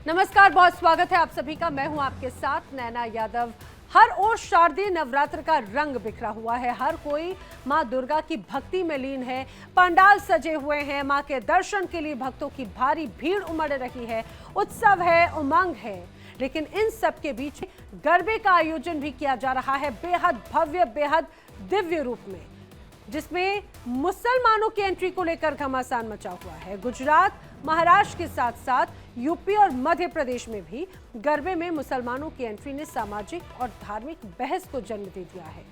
नमस्कार, बहुत स्वागत है आप सभी का। मैं हूं आपके साथ नैना यादव। हर ओर शारदीय नवरात्र का रंग बिखरा हुआ है। हर कोई मां दुर्गा की भक्ति में लीन है। पंडाल सजे हुए हैं। मां के दर्शन के लिए भक्तों की भारी भीड़ उमड़ रही है। उत्सव है, उमंग है, लेकिन इन सब के बीच गरबे का आयोजन भी किया जा रहा है, बेहद भव्य, बेहद दिव्य रूप में, जिसमें मुसलमानों की एंट्री को लेकर घमासान मचा हुआ है। गुजरात, महाराष्ट्र के साथ साथ यूपी और मध्य प्रदेश में भी गरबे में मुसलमानों की एंट्री ने सामाजिक और धार्मिक बहस को जन्म दे दिया है।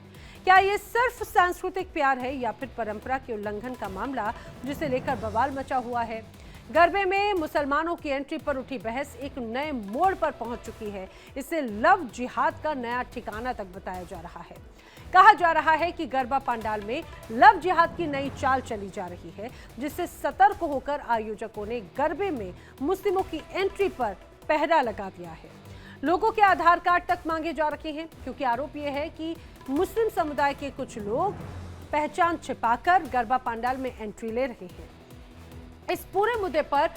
क्या ये सिर्फ सांस्कृतिक प्यार है या फिर परंपरा के उल्लंघन का मामला, जिसे लेकर बवाल मचा हुआ है। गरबे में मुसलमानों की एंट्री पर उठी बहस एक नए मोड़ पर पहुंच चुकी है। इसे लव जिहाद का नया ठिकाना तक बताया जा रहा है। कहा जा रहा है कि गरबा पंडाल में लव जिहाद की नई चाल चली जा रही है, जिससे सतर्क होकर आयोजकों ने गरबे में मुस्लिमों की एंट्री पर पहरा लगा दिया है। लोगों के आधार कार्ड तक मांगे जा रहे हैं, क्योंकि आरोप यह है कि मुस्लिम समुदाय के कुछ लोग पहचान छिपाकर गरबा पंडाल में एंट्री ले रहे हैं। इस पूरे मुद्दे पर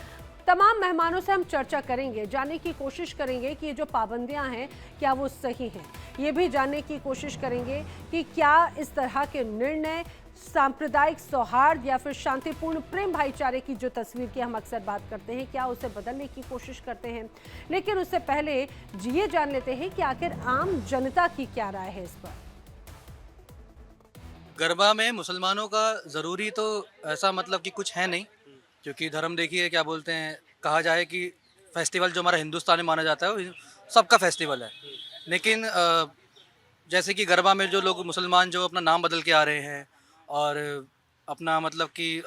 तमाम मेहमानों से हम चर्चा करेंगे, जानने की कोशिश करेंगे कि ये जो पाबंदियां हैं क्या वो सही हैं। ये भी जानने की कोशिश करेंगे कि क्या इस तरह के निर्णय सांप्रदायिक सौहार्द या फिर शांतिपूर्ण प्रेम भाईचारे की जो तस्वीर की हम अक्सर बात करते हैं, क्या उसे बदलने की कोशिश करते हैं। लेकिन उससे पहले ये जान लेते हैं कि आखिर आम जनता की क्या राय है इस पर। गरबा में मुसलमानों का ज़रूरी तो ऐसा मतलब कि कुछ है नहीं, क्योंकि धर्म देखिए क्या बोलते हैं, कहा जाए कि फेस्टिवल जो हमारा हिंदुस्तान में माना जाता है वो सबका फेस्टिवल है। लेकिन जैसे कि गरबा में जो लोग मुसलमान जो अपना नाम बदल के आ रहे हैं और अपना मतलब कि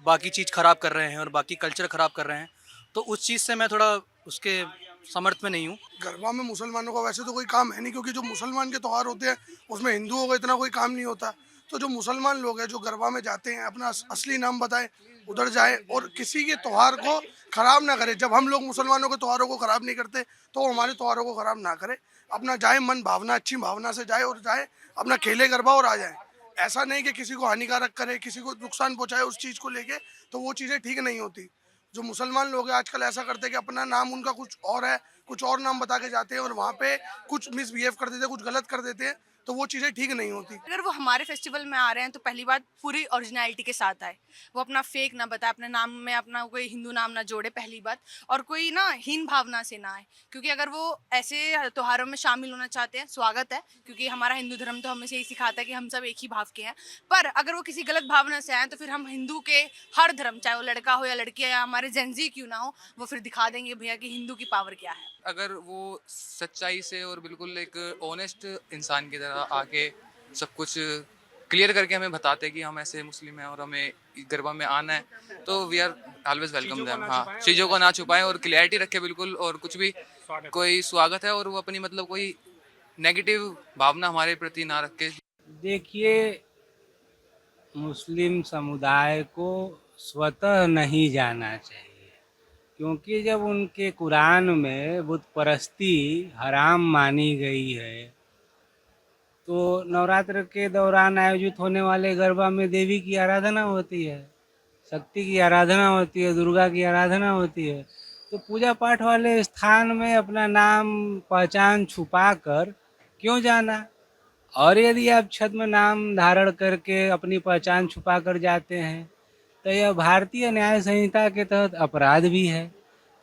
बाकी चीज़ ख़राब कर रहे हैं और बाकी कल्चर ख़राब कर रहे हैं, तो उस चीज़ से मैं थोड़ा उसके समर्थ में नहीं हूँ। गरबा में मुसलमानों का वैसे तो कोई काम है नहीं, क्योंकि जो मुसलमान के त्यौहार होते हैं उसमें हिंदुओं का इतना कोई काम नहीं होता। तो जो मुसलमान लोग हैं जो गरबा में जाते हैं अपना असली नाम बताएं, उधर जाएं और किसी के त्यौहार को खराब ना करें। जब हम लोग मुसलमानों के त्यौहारों को खराब नहीं करते तो वो हमारे त्यौहारों को खराब ना करे। अपना जाए मन भावना अच्छी भावना से जाए और जाए अपना खेले गरबा और आ जाए। ऐसा नहीं कि किसी को हानिकारक करे, किसी को नुकसान पहुंचाए उस चीज़ को लेके, तो वो चीज़ें ठीक नहीं होती। जो मुसलमान लोग हैं आजकल ऐसा करते हैं कि अपना नाम उनका कुछ और है, कुछ और नाम बता के जाते हैं और वहाँ पे कुछ मिसबिहेव कर देते हैं, कुछ गलत कर देते हैं, तो वो चीज़ें ठीक नहीं होती। अगर वो हमारे फेस्टिवल में आ रहे हैं तो पहली बात पूरी ओरिजिनलिटी के साथ आए। वो अपना फेक ना बताए, अपने नाम में अपना कोई हिंदू नाम ना जोड़े पहली बात, और कोई ना हीन भावना से ना आए। क्योंकि अगर वो ऐसे त्योहारों में शामिल होना चाहते हैं, स्वागत है, क्योंकि हमारा हिंदू धर्म तो हमें से यही सिखाता है कि हम सब एक ही भाव के हैं। पर अगर वो किसी गलत भावना से आए तो फिर हम हिंदू के हर धर्म, चाहे वो लड़का हो या लड़की या हमारे जेंजी क्यों ना हो, वो फिर दिखा देंगे भैया कि हिंदू की पावर क्या है। अगर वो सच्चाई से और बिल्कुल एक ऑनेस्ट इंसान की तरह आके सब कुछ क्लियर करके हमें बताते कि हम ऐसे मुस्लिम हैं और हमें गरबा में आना है, तो we are always welcome them. हाँ, चीज़ों को ना छुपाएं और क्लियरिटी रखे बिल्कुल, और कुछ भी कोई स्वागत है और वो अपनी मतलब कोई नेगेटिव भावना हमारे प्रति ना रखे। देखिए, मुस्लिम समुदाय को स्वतः नहीं जाना चाहिए, क्योंकि जब उनके कुरान में बुत परस्ती हराम मानी गई है, तो नवरात्र के दौरान आयोजित होने वाले गरबा में देवी की आराधना होती है, शक्ति की आराधना होती है, दुर्गा की आराधना होती है। तो पूजा पाठ वाले स्थान में अपना नाम पहचान छुपा कर क्यों जाना। और यदि आप छद्म में नाम धारण करके अपनी पहचान छुपा कर जाते हैं तो यह भारतीय न्याय संहिता के तहत अपराध भी है।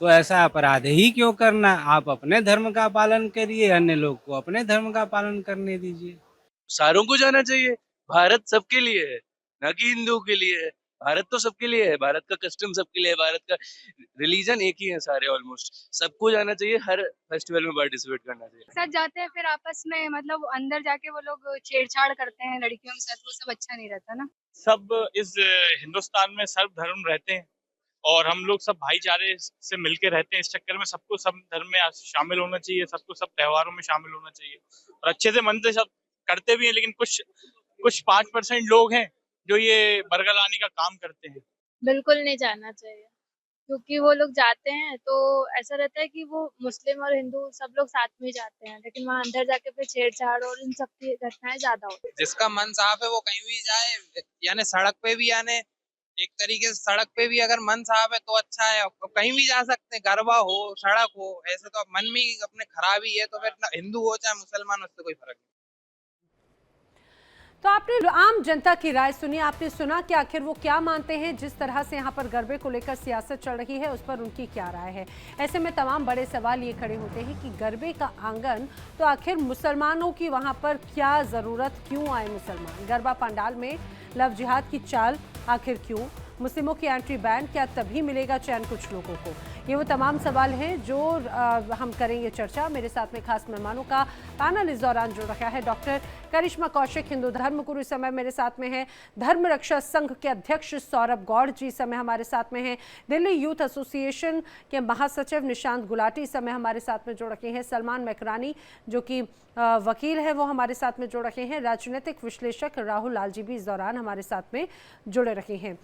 तो ऐसा अपराध ही क्यों करना, आप अपने धर्म का पालन करिए, अन्य लोग को अपने धर्म का पालन करने दीजिए। सारों को जाना चाहिए। भारत सबके लिए है, ना कि हिंदुओं के लिए है। भारत तो सबके लिए है, भारत का कस्टम सबके लिए है, भारत का रिलीजन एक ही है सारे ऑलमोस्ट। सबको जाना चाहिए, हर फेस्टिवल में पार्टिसिपेट करना चाहिए। साथ जाते हैं फिर आपस में मतलब अंदर जाके वो लोग छेड़छाड़ करते हैं लड़कियों के साथ, वो सब अच्छा नहीं रहता ना। सब इस हिंदुस्तान में सर्व धर्म रहते हैं और हम लोग सब भाईचारे से मिलके रहते हैं। इस चक्कर में सबको सब धर्म में शामिल होना चाहिए, सबको सब त्योहारों में शामिल होना चाहिए और अच्छे से मन से सब करते भी हैं। लेकिन कुछ कुछ 5% लोग हैं जो ये बरगलाने का काम करते हैं। बिल्कुल नहीं जाना चाहिए, क्योंकि वो लोग जाते हैं तो ऐसा रहता है कि वो मुस्लिम और हिंदू सब लोग साथ में ही जाते हैं, लेकिन वहाँ अंदर जाके फिर छेड़छाड़ और इन सब की घटनाएं ज्यादा होती हैं। जिसका मन साफ है वो कहीं भी जाए, यानी सड़क पे भी, यानी एक तरीके से सड़क पे भी अगर मन साफ है तो अच्छा है, कहीं भी जा सकते हैं, गरबा हो सड़क हो, ऐसे तो मन में ही अपने खराबी है तो फिर हिंदू हो चाहे मुसलमान, उससे कोई फर्क नहीं। तो आपने आम जनता की राय सुनी, आपने सुना कि आखिर वो क्या मानते हैं। जिस तरह से यहाँ पर गरबे को लेकर सियासत चल रही है उस पर उनकी क्या राय है। ऐसे में तमाम बड़े सवाल ये खड़े होते हैं कि गरबे का आंगन तो आखिर मुसलमानों की वहाँ पर क्या ज़रूरत, क्यों आए मुसलमान। गरबा पंडाल में लव जिहाद की चाल आखिर क्यों, मुस्लिमों की एंट्री बैन क्या तभी मिलेगा चैन कुछ लोगों को। ये वो तमाम सवाल हैं जो हम करेंगे चर्चा। मेरे साथ में खास मेहमानों का पैनल इस दौरान जुड़ रखा है। डॉक्टर करिश्मा कौशिक, हिंदू धर्मगुरु, इस समय मेरे साथ में है। धर्म रक्षा संघ के अध्यक्ष सौरभ गौड़ जी इस समय हमारे साथ में हैं। दिल्ली यूथ एसोसिएशन के महासचिव निशांत गुलाटी इस समय हमारे साथ में जुड़ रखे हैं। सलमान मकरानी जो कि वकील है वो हमारे साथ में जुड़ रखे हैं। राजनीतिक विश्लेषक राहुल लालजी भी इस दौरान हमारे साथ में जुड़े रखे हैं।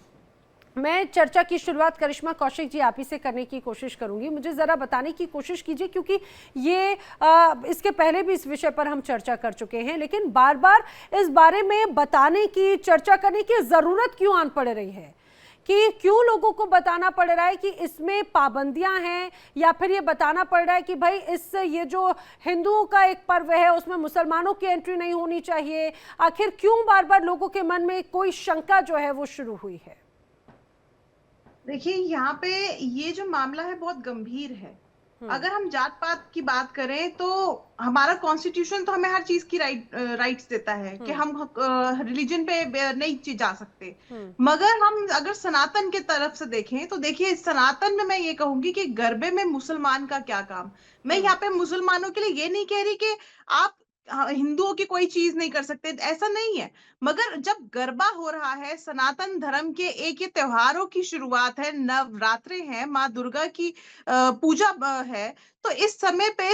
मैं चर्चा की शुरुआत करिश्मा कौशिक जी आप ही से करने की कोशिश करूंगी। मुझे ज़रा बताने की कोशिश कीजिए, क्योंकि ये इसके पहले भी इस विषय पर हम चर्चा कर चुके हैं, लेकिन बार बार इस बारे में बताने की, चर्चा करने की ज़रूरत क्यों आन पड़ रही है, कि क्यों लोगों को बताना पड़ रहा है कि इसमें पाबंदियां हैं, या फिर ये बताना पड़ रहा है कि भाई इस ये जो हिंदुओं का एक पर्व है उसमें मुसलमानों की एंट्री नहीं होनी चाहिए। आखिर क्यों बार बार लोगों के मन में कोई शंका जो है वो शुरू हुई है? देखिए, यहाँ पे ये जो मामला है बहुत गंभीर है। अगर हम जात पात की बात करें तो हमारा कॉन्स्टिट्यूशन तो हमें हर चीज की राइट्स देता है कि हम रिलीजन पे नहीं जा सकते। मगर हम अगर सनातन के तरफ से देखें तो देखिए, सनातन में मैं ये कहूंगी कि गरबे में मुसलमान का क्या काम। मैं यहाँ पे मुसलमानों के लिए ये नहीं कह रही कि आप हिंदुओं की कोई चीज नहीं कर सकते, ऐसा नहीं है। मगर जब गरबा हो रहा है, सनातन धर्म के एक ये त्योहारों की शुरुआत है, नवरात्रे हैं, माँ दुर्गा की पूजा है, तो इस समय पे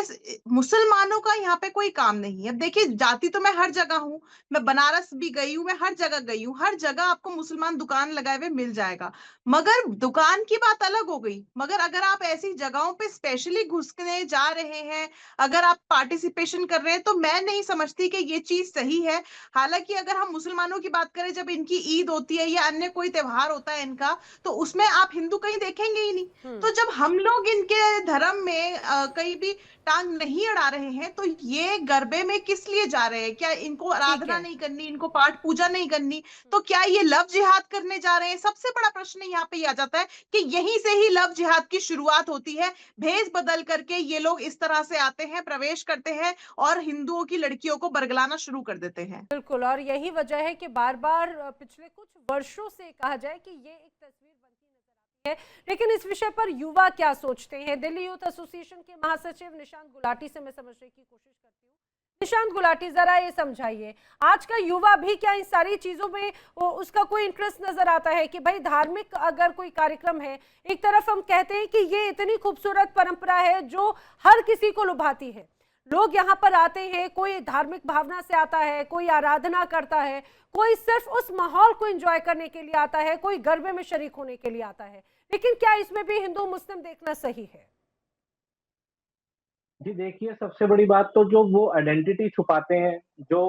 मुसलमानों का यहाँ पे कोई काम नहीं है। अब देखिए, जाति तो मैं हर जगह हूँ, मैं बनारस भी गई हूँ, मैं हर जगह गई हूँ, हर जगह आपको मुसलमान दुकान लगाए हुए मिल जाएगा। मगर दुकान की बात अलग हो गई। मगर अगर आप ऐसी जगहों पे स्पेशली घुसने जा रहे हैं, अगर आप पार्टिसिपेशन कर रहे हैं, तो मैं नहीं समझती कि ये चीज सही है। हालांकि अगर हम मुसलमानों की बात करें, जब इनकी ईद होती है या अन्य कोई त्योहार होता है इनका, तो उसमें आप हिंदू कहीं देखेंगे ही नहीं। तो जब हम लोग इनके धर्म में कहीं भी टांग नहीं अड़ा रहे हैं, तो ये गरबे में किस लिए जा रहे हैं? क्या इनको आराधना नहीं करनी, इनको पाठ पूजा नहीं करनी? तो क्या ये लव जिहाद करने जा रहे हैं? सबसे बड़ा प्रश्न यहाँ पे आ जाता है कि यहीं से ही लव जिहाद की शुरुआत होती है। भेष बदल करके ये लोग इस तरह से आते हैं, प्रवेश करते हैं और हिंदुओं की लड़कियों को बरगलाना शुरू कर देते हैं। बिल्कुल, और यही वजह है कि बार बार पिछले कुछ वर्षों से कहा जाए कि ये एक तस्वीर बनती नजर आती है। लेकिन इस विषय पर युवा क्या सोचते हैं, दिल्ली यूथ एसोसिएशन के महासचिव निशांत गुलाटी से मैं समझने की कोशिश करती हूँ। निशांत गुलाटी, जरा ये समझाइए, आज का युवा भी क्या इन सारी चीजों में उसका कोई इंटरेस्ट नजर आता है कि भाई धार्मिक अगर कोई कार्यक्रम है, एक तरफ हम कहते हैं कि ये इतनी खूबसूरत परंपरा है जो हर किसी को लुभाती है, लोग यहाँ पर आते हैं, कोई धार्मिक भावना से आता है, कोई आराधना करता है, कोई सिर्फ उस माहौल को एंजॉय करने के लिए आता है, कोई गरबे में शरीक होने के लिए आता है, लेकिन क्या इसमें भी हिंदू मुस्लिम देखना सही है? जी देखिए, सबसे बड़ी बात तो जो वो आइडेंटिटी छुपाते हैं, जो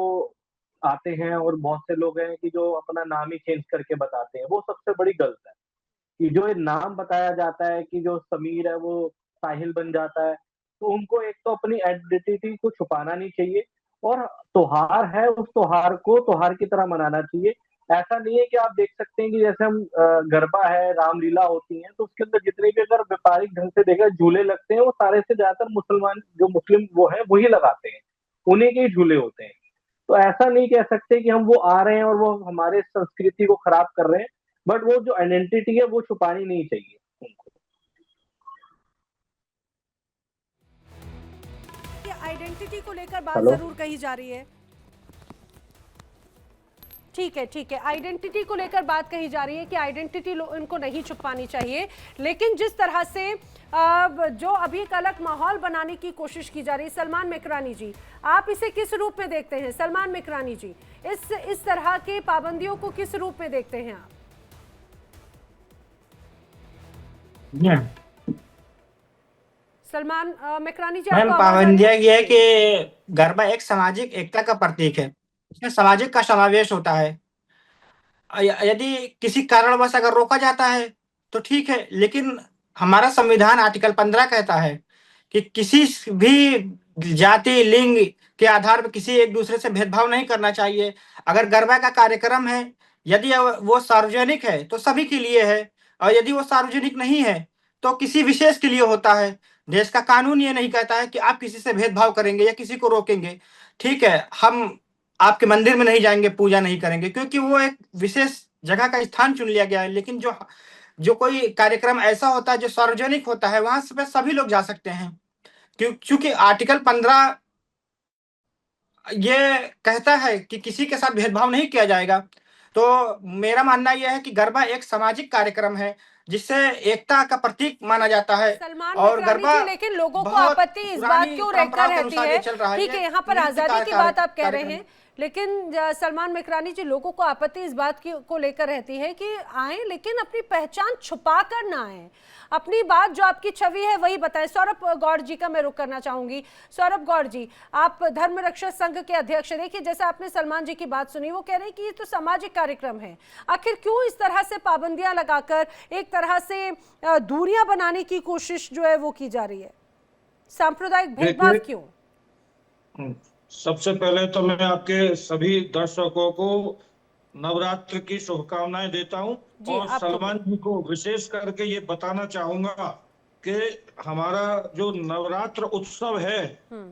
आते हैं, और बहुत से लोग हैं कि जो अपना नाम ही चेंज करके बताते हैं, वो सबसे बड़ी गलत है। कि जो ये नाम बताया जाता है कि जो समीर है वो साहिल बन जाता है, तो उनको एक तो अपनी आइडेंटिटी को छुपाना नहीं चाहिए, और त्योहार है उस त्योहार को त्योहार की तरह मनाना चाहिए। ऐसा नहीं है कि आप देख सकते हैं कि जैसे हम गरबा है, रामलीला होती है, तो उसके अंदर जितने भी अगर व्यापारिक ढंग से देखा झूले लगते हैं, वो सारे से ज्यादातर मुसलमान जो मुस्लिम वो है वही लगाते हैं, उन्हीं के ही झूले होते हैं। तो ऐसा नहीं कह सकते कि हम वो आ रहे हैं और वो हमारे संस्कृति को खराब कर रहे हैं, बट वो जो आइडेंटिटी है वो छुपानी नहीं चाहिए उनको। आइडेंटिटी को लेकर बात जरूर कही जा रही है। ठीक है, ठीक है, आइडेंटिटी को लेकर बात कही जा रही है कि आइडेंटिटी इनको नहीं छुपानी चाहिए, लेकिन जिस तरह से जो अभी एक अलग माहौल बनाने की कोशिश की जा रही है, सलमान मकरानी जी, आप इसे किस रूप में देखते हैं? सलमान मकरानी जी, इस तरह के पाबंदियों को किस रूप में देखते हैं आप? सलमान मकरानी जी, मैम, पाबंदियां ये है कि गरबा एक सामाजिक एकता का प्रतीक है, इसमें सामाजिक का समावेश होता है। यदि किसी कारणवश अगर रोका जाता है तो ठीक है, लेकिन हमारा संविधान आर्टिकल 15 कहता है कि किसी भी जाति लिंग के आधार पर किसी एक दूसरे से भेदभाव नहीं करना चाहिए। अगर गरबा का कार्यक्रम है, यदि वो सार्वजनिक है तो सभी के लिए है, और यदि वो सार्वजनिक नहीं है तो किसी विशेष के लिए होता है। देश का कानून ये नहीं कहता है कि आप किसी से भेदभाव करेंगे या किसी को रोकेंगे। ठीक है, हम आपके मंदिर में नहीं जाएंगे, पूजा नहीं करेंगे, क्योंकि वो एक विशेष जगह का स्थान चुन लिया गया है। लेकिन जो जो कोई कार्यक्रम ऐसा होता है जो सार्वजनिक होता है, वहां पे सभी लोग जा सकते हैं, क्योंकि आर्टिकल 15 ये कहता है कि किसी के साथ भेदभाव नहीं किया जाएगा। तो मेरा मानना यह है कि गरबा एक सामाजिक कार्यक्रम है जिससे एकता का प्रतीक माना जाता है। सलमान और मित्रानी गरबा जी, लेकिन लोगों को बहुत आपत्ति इस बात पुरानी क्यों परंपराओं रहकर के रहती अनुसार है? ये चल रहा है। ठीक है, ये यहाँ पर नृत्य आजादी की कार्य- बात आप कह रहे कार्यक्रम। हैं, लेकिन सलमान मित्रानी जी, लोगों को आपत्ति इस बात की को लेकर रहती है कि आए लेकिन अपनी पहचान छुपा कर ना आए, अपनी बात जो आपकी छवि है वही बताएं। सौरभ गौड़ जी का मैं रुख करना चाहूंगी। सौरभ गौड़ जी, आप धर्म रक्षक संघ के अध्यक्ष, देखिए जैसे आपने सलमान जी की बात सुनी, वो कह रहे हैं कि ये तो सामाजिक कार्यक्रम है, आखिर क्यों इस तरह से पाबंदियां लगाकर एक तरह से दूरियां बनाने की कोशिश जो है वो की जा रही है? सांप्रदायिक भेदभाव क्यों? सबसे पहले तो मैं आपके सभी दर्शकों को नवरात्र की शुभकामनाएं देता हूं जी, और आपको सलमान जी को विशेष करके ये बताना चाहूंगा कि हमारा जो नवरात्र उत्सव है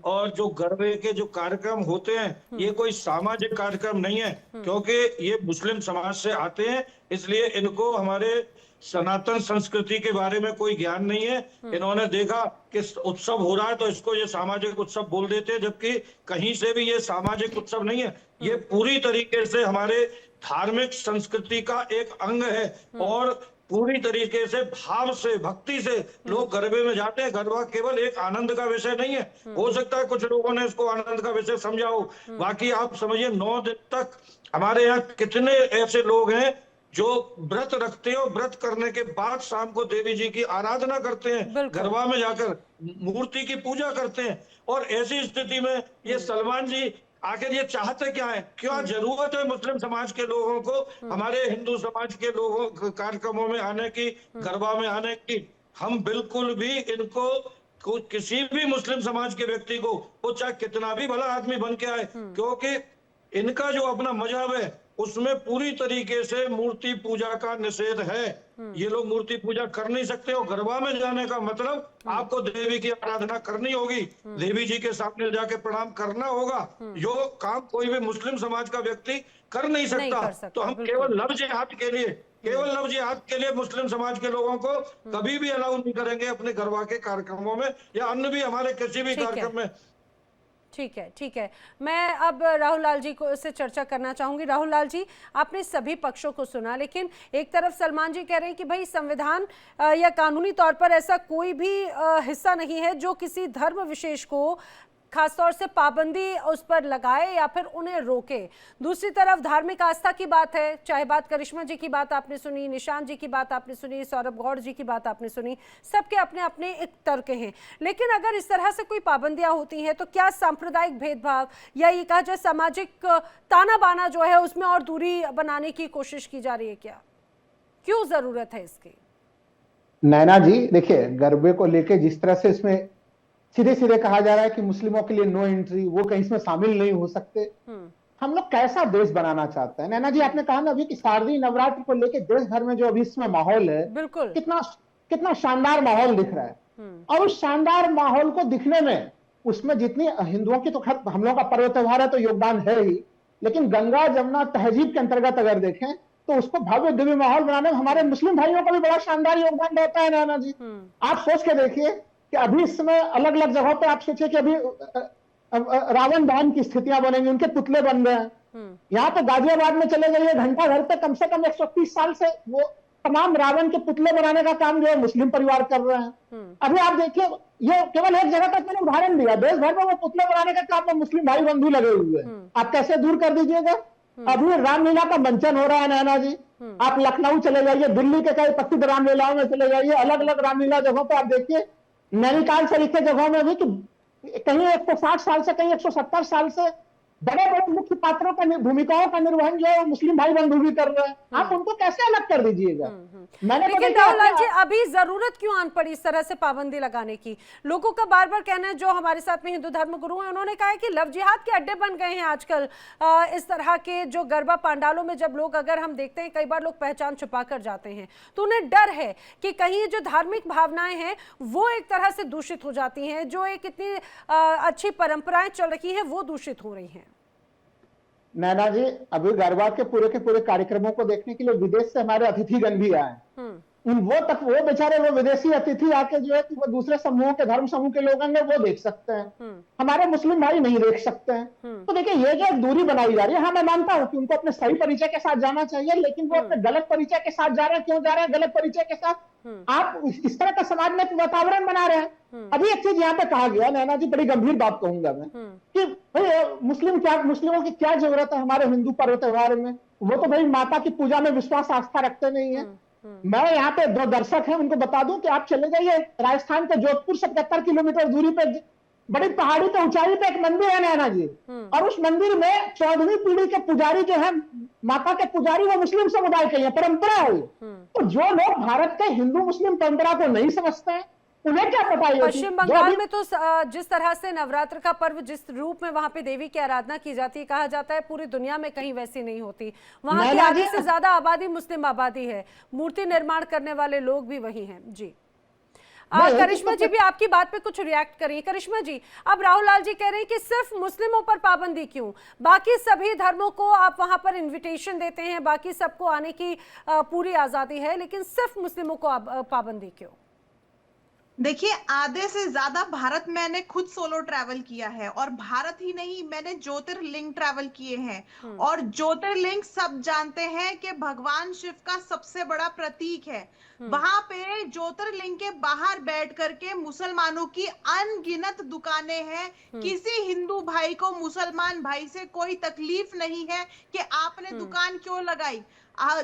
और जो गरबे के जो कार्यक्रम होते हैं, ये कोई सामाजिक कार्यक्रम नहीं है, क्योंकि ये मुस्लिम समाज से आते हैं, इसलिए इनको हमारे सनातन संस्कृति के बारे में कोई ज्ञान नहीं है। इन्होंने देखा कि उत्सव हो रहा है तो इसको ये सामाजिक उत्सव बोल देते हैं, जबकि कहीं से भी ये सामाजिक उत्सव नहीं है। ये पूरी तरीके से हमारे धार्मिक संस्कृति का एक अंग है और पूरी तरीके से भाव से, भक्ति से लोग गरबे में जाते हैं। गरबा केवल एक आनंद का विषय नहीं है। हो सकता है कुछ लोगों ने इसको आनंद का विषय समझा हो, बाकी आप समझिए 9 दिन तक हमारे यहाँ कितने ऐसे लोग हैं जो व्रत रखते हैं और व्रत करने के बाद शाम को देवी जी की आराधना करते हैं, गरबा में जाकर मूर्ति की पूजा करते हैं। और ऐसी स्थिति में ये सलमान जी आखिर ये चाहते क्या है? क्या जरूरत है मुस्लिम समाज के लोगों को हमारे हिंदू समाज के लोगों कार्यक्रमों में आने की, गरबा में आने की? हम बिल्कुल भी इनको किसी भी मुस्लिम समाज के व्यक्ति को, वो चाहे कितना भी भला आदमी बन के आए, क्योंकि इनका जो अपना मजहब है उसमें पूरी तरीके से मूर्ति पूजा का निषेध है। ये लोग मूर्ति पूजा कर नहीं सकते और गरबा में जाने का मतलब आपको देवी की आराधना करनी होगी, देवी जी के सामने जाके प्रणाम करना होगा। जो काम कोई भी मुस्लिम समाज का व्यक्ति कर नहीं सकता। तो हम केवल लव जिहाद के लिए मुस्लिम समाज के लोगों को कभी भी अलाउ नहीं करेंगे अपने गरबा के कार्यक्रमों में या अन्य भी हमारे किसी भी कार्यक्रम में। ठीक है। मैं अब राहुल लाल जी को से चर्चा करना चाहूंगी। राहुल लाल जी, आपने सभी पक्षों को सुना, लेकिन एक तरफ सलमान जी कह रहे हैं कि भाई संविधान या कानूनी तौर पर ऐसा कोई भी हिस्सा नहीं है जो किसी धर्म विशेष को खासतौर से पाबंदी उस पर लगाए या फिर उन्हें रोके। दूसरी तरफ धार्मिक आस्था की बात है, चाहे बात करिश्मा जी की बात आपने सुनी, निशांत जी की बात आपने सुनी, सौरभ गौड़ जी की बात आपने सुनी, सबके अपने अपने एक तर्क हैं। लेकिन अगर इस तरह से कोई पाबंदियां होती हैं तो क्या सांप्रदायिक भेदभाव या ये कहा जाए सामाजिक ताना बाना जो है उसमें और दूरी बनाने की कोशिश की जा रही है? क्या क्यों जरूरत है इसकी? नैना जी, देखिए गरबे को लेके जिस तरह से इसमें सीधे सीधे कहा जा रहा है कि मुस्लिमों के लिए नो एंट्री, वो कहीं इसमें शामिल नहीं हो सकते। हम लोग कैसा देश बनाना चाहते हैं? नैना जी, आपने कहा ना अभी कि शारदीय नवरात्र को लेके देश भर में जो अभी इसमें माहौल है, बिल्कुल कितना शानदार माहौल दिख रहा है। और उस शानदार माहौल को दिखने में उसमें जितनी हिंदुओं की तो हम लोगों का पर्व त्योहार है तो योगदान है ही, लेकिन गंगा जमुना तहजीब के अंतर्गत अगर देखें तो उसको भव्य दिव्य माहौल बनाने में हमारे मुस्लिम भाइयों का भी बड़ा शानदार योगदान रहता है। नैना जी, आप सोच के देखिए कि अभी इस समय अलग अलग जगहों पे आप सोचिए कि अभी रावण दहन की स्थितियां बनेंगी, उनके पुतले बन रहे हैं। यहाँ पे गाजियाबाद में चले जाइए, घंटा घर पे कम से कम 130 साल से वो तमाम रावण के पुतले बनाने का काम जो है मुस्लिम परिवार कर रहे हैं। अभी आप देखिए, ये केवल एक जगह का मैंने उदाहरण दिया, देश भर में वो पुतले बनाने का काम में मुस्लिम भाई बंधु लगे हुए हैं। आप कैसे दूर कर दीजिएगा? अभी रामलीला का मंचन हो रहा है नैना जी, आप लखनऊ चले जाइए, दिल्ली के कई प्रसिद्ध रामलीलाओं में चले जाइए, अलग अलग रामलीला जगहों पर आप देखिए, नैनीताल शरीफ के जगहों में भी कि कहीं 160 साल से कहीं 170 साल से बड़े बड़े मुख्य पात्रों का भूमिकाओं का निर्वहन जो है वो मुस्लिम भाई बंधु भी कर रहे हैं, आप उनको कैसे अलग कर दीजिएगा? मैंने तो लेकिन देखा राहुल लाल जी, अभी जरूरत क्यों आन पड़ी इस तरह से पाबंदी लगाने की? लोगों का बार बार कहना है, जो हमारे साथ में हिंदू धर्म गुरु हैं, उन्होंने कहा है कि लव जिहाद के अड्डे बन गए हैं आजकल। इस तरह के जो गरबा पांडालों में जब लोग, अगर हम देखते हैं कई बार लोग पहचान छुपा कर जाते हैं, तो उन्हें डर है कि कहीं जो धार्मिक भावनाएं हैं वो एक तरह से दूषित हो जाती हैं, जो एक इतनी अच्छी परंपराएं चल रही हैं वो दूषित हो रही हैं। नैना जी, अभी गरबा के पूरे कार्यक्रमों को देखने के लिए विदेश से हमारे अतिथिगण भी आए। वो बेचारे वो विदेशी अतिथि आके जो है कि वो दूसरे समूहों के, धर्म समूह के लोग हैं वो देख सकते हैं, हमारे मुस्लिम भाई नहीं देख सकते हैं। तो देखिए, ये जो एक दूरी बनाई जा रही है, हाँ मैं मानता हूँ कि उनको अपने सही परिचय के साथ जाना चाहिए, लेकिन वो अपने गलत परिचय के साथ जा रहे हैं। क्यों जा रहे हैं गलत परिचय के साथ? आप इस तरह का समाज में वातावरण बना रहे हैं। अभी एक चीज यहाँ पे कहा गया, नैना जी, बड़ी गंभीर बात कहूंगा मैं, कि भाई मुस्लिमों की क्या जरूरत है हमारे हिंदू पर्व त्योहार में? वो तो भाई माता की पूजा में विश्वास आस्था रखते नहीं है। मैं यहाँ पे 2 दर्शक हैं, उनको बता दूं कि आप चले जाइए राजस्थान के जोधपुर से 75 किलोमीटर दूरी पे, बड़ी पहाड़ी पे, ऊंचाई पे एक मंदिर है नैना जी, और उस मंदिर में 14वीं पीढ़ी के पुजारी जो है, माता के पुजारी, वो मुस्लिम समुदाय के हैं, परंपरा है। तो जो लोग भारत के हिंदू मुस्लिम परंपरा को नहीं समझते हैं, उन्हें क्या पता है? पश्चिम बंगाल में तो जिस तरह से नवरात्र का पर्व, जिस रूप में वहां पे देवी की आराधना की जाती है, कहा जाता है पूरी दुनिया में कहीं वैसी नहीं होती। वहां की आधी से ज्यादा आबादी मुस्लिम आबादी है, मूर्ति निर्माण करने वाले लोग भी वही हैं। जी करिश्मा जी भी आपकी बात पे कुछ रिएक्ट करिए। करिश्मा जी, अब राहुल लाल जी कह रहे हैं कि सिर्फ मुस्लिमों पर पाबंदी क्यों, बाकी सभी धर्मों को आप वहां पर इनविटेशन देते हैं, बाकी सबको आने की पूरी आजादी है, लेकिन सिर्फ मुस्लिमों को पाबंदी क्यों? देखिए, आधे से ज्यादा भारत मैंने खुद सोलो ट्रैवल किया है, और भारत ही नहीं, मैंने ज्योतिर्लिंग ट्रैवल किए हैं, और ज्योतिर्लिंग सब जानते हैं कि भगवान शिव का सबसे बड़ा प्रतीक है। वहां पे ज्योतिर्लिंग के बाहर बैठ करके मुसलमानों की अनगिनत दुकानें हैं। किसी हिंदू भाई को मुसलमान भाई से कोई तकलीफ नहीं है कि आपने दुकान क्यों लगाई।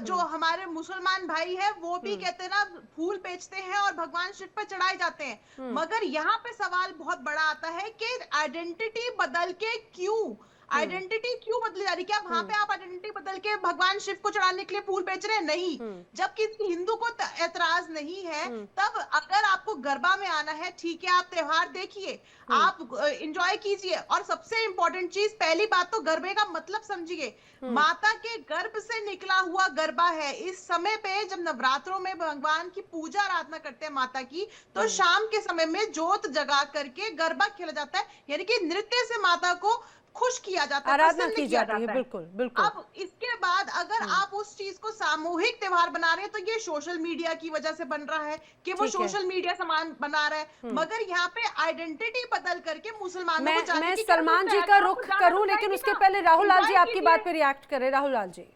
जो हमारे मुसलमान भाई है वो भी कहते हैं ना, फूल बेचते हैं और भगवान शिव पर चढ़ाए जाते हैं। मगर यहाँ पे सवाल बहुत बड़ा आता है कि आइडेंटिटी बदल के क्यों, आइडेंटिटी क्यों बदली जा रही? क्या वहां पे आप आइडेंटिटी बदल के भगवान शिव को चढ़ाने के लिए फूल बेच रहे हैं? नहीं। जब किसी हिंदू को एतराज नहीं है, तब अगर आपको गरबा में आना है, ठीक है, आप त्योहार देखिए, आप एंजॉय कीजिए। और सबसे इंपॉर्टेंट चीज, पहली बात तो गरबे का मतलब समझिए, माता के गर्भ से निकला हुआ गरबा है। इस समय पे जब नवरात्रों में भगवान की पूजा आराधना करते हैं माता की, तो शाम के समय में जोत जगा करके गरबा खेला जाता है, यानी कि नृत्य से माता को खुश किया जाता है, आराधना की जाती है। बिल्कुल बिल्कुल। अब इसके बाद अगर आप उस चीज को सामूहिक त्योहार बना रहे हैं, तो ये सोशल मीडिया की वजह से बन रहा है कि वो सोशल मीडिया सामान बना रहा है। मगर यहाँ पे आइडेंटिटी बदल करके मुसलमानों को जाने की, मैं सलमान जी का रुख करूं, लेकिन उसके पहले राहुल लाल जी आपकी बात पे रिएक्ट करें। राहुल लाल जी।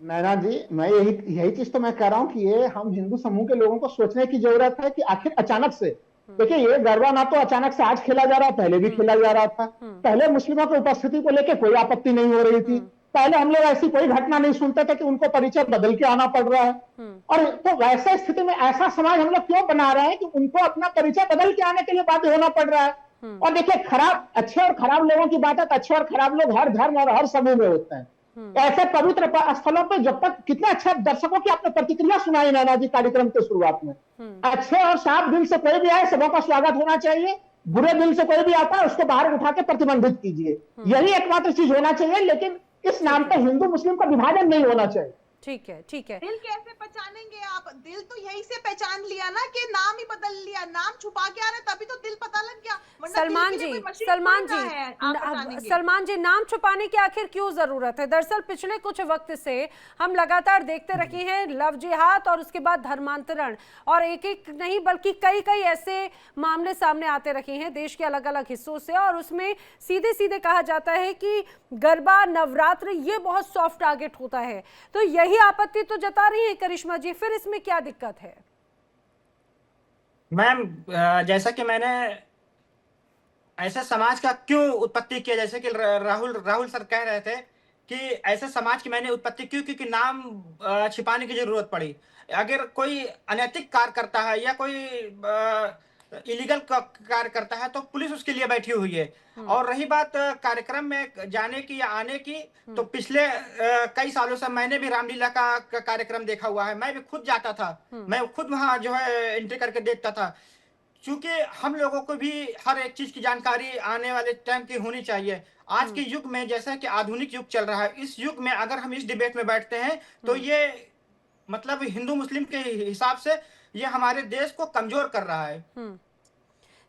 नैना जी, मैं यही चीज तो मैं कह रहा हूँ कि ये हम हिंदू समूह के लोगों को सोचने की जरूरत है कि आखिर अचानक से, देखिए, ये गरबा ना तो अचानक से आज खेला जा रहा है, पहले भी खेला जा रहा था। पहले मुस्लिमों की उपस्थिति को लेकर कोई आपत्ति नहीं हो रही थी। पहले हम लोग ऐसी कोई घटना नहीं सुनते थे कि उनको परिचय बदल के आना पड़ रहा है। और तो वैसे स्थिति में ऐसा समाज हम लोग क्यों बना रहे हैं कि उनको अपना परिचय बदल के आने के लिए बाध्य होना पड़ रहा है? और देखिए, अच्छे और खराब लोगों की बात है, तो अच्छे और खराब लोग हर धर्म और हर समूह में होते हैं। ऐसे पवित्र स्थलों पे जब तक, कितने अच्छे दर्शकों की आपने प्रतिक्रिया सुनाई नैना जी कार्यक्रम के शुरुआत में, अच्छे और साफ दिल से कोई भी आए, सबों का स्वागत होना चाहिए। बुरे दिल से कोई भी आता है, उसको बाहर उठा के प्रतिबंधित कीजिए, यही एकमात्र चीज होना चाहिए। लेकिन इस नाम पे हिंदू मुस्लिम का विभाजन नहीं होना चाहिए। ठीक है, ठीक है। दिल कैसे पहचानेंगे आप? दिल तो यही से पहचान लिया ना कि नाम ही बदल लिया, नाम छुपा के आ रहे, तभी तो दिल पता लग गया। सलमान जी, नाम छुपाने की आखिर क्यों जरूरत है? दरअसल पिछले कुछ वक्त से हम लगातार देखते रहे हैं लव जिहाद और उसके बाद धर्मांतरण, और एक एक नहीं बल्कि कई कई ऐसे मामले सामने आते रहे हैं देश के अलग अलग हिस्सों से, और उसमें सीधे सीधे कहा जाता है कि गरबा, नवरात्र ये बहुत सॉफ्ट टारगेट होता है। तो यही आपत्ति तो जता रही है करिश्मा जी, फिर इसमें क्या दिक्कत है? मैम, जैसा कि मैंने ऐसे समाज का क्यों उत्पत्ति किया, जैसे कि राहुल सर कह रहे थे कि ऐसे समाज की मैंने उत्पत्ति क्यों, क्योंकि नाम छिपाने की जरूरत पड़ी। अगर कोई अनैतिक कार्य करता है या कोई इलीगल कार्य करता है तो पुलिस उसके लिए बैठी हुई है। और रही बात कार्यक्रम में जाने की या आने की, तो पिछले कई सालों से मैंने भी रामलीला का कार्यक्रम देखा हुआ है। मैं भी खुद जाता था, मैं खुद वहाँ जो है एंट्री करके देखता था। क्योंकि हम लोगों को भी हर एक चीज की जानकारी आने वाले टाइम की होनी चाहिए। आज के युग में जैसा कि आधुनिक युग चल रहा है, इस युग में अगर हम इस डिबेट में बैठते हैं तो ये मतलब हिंदू मुस्लिम के हिसाब से ये हमारे देश को कमजोर कर रहा है।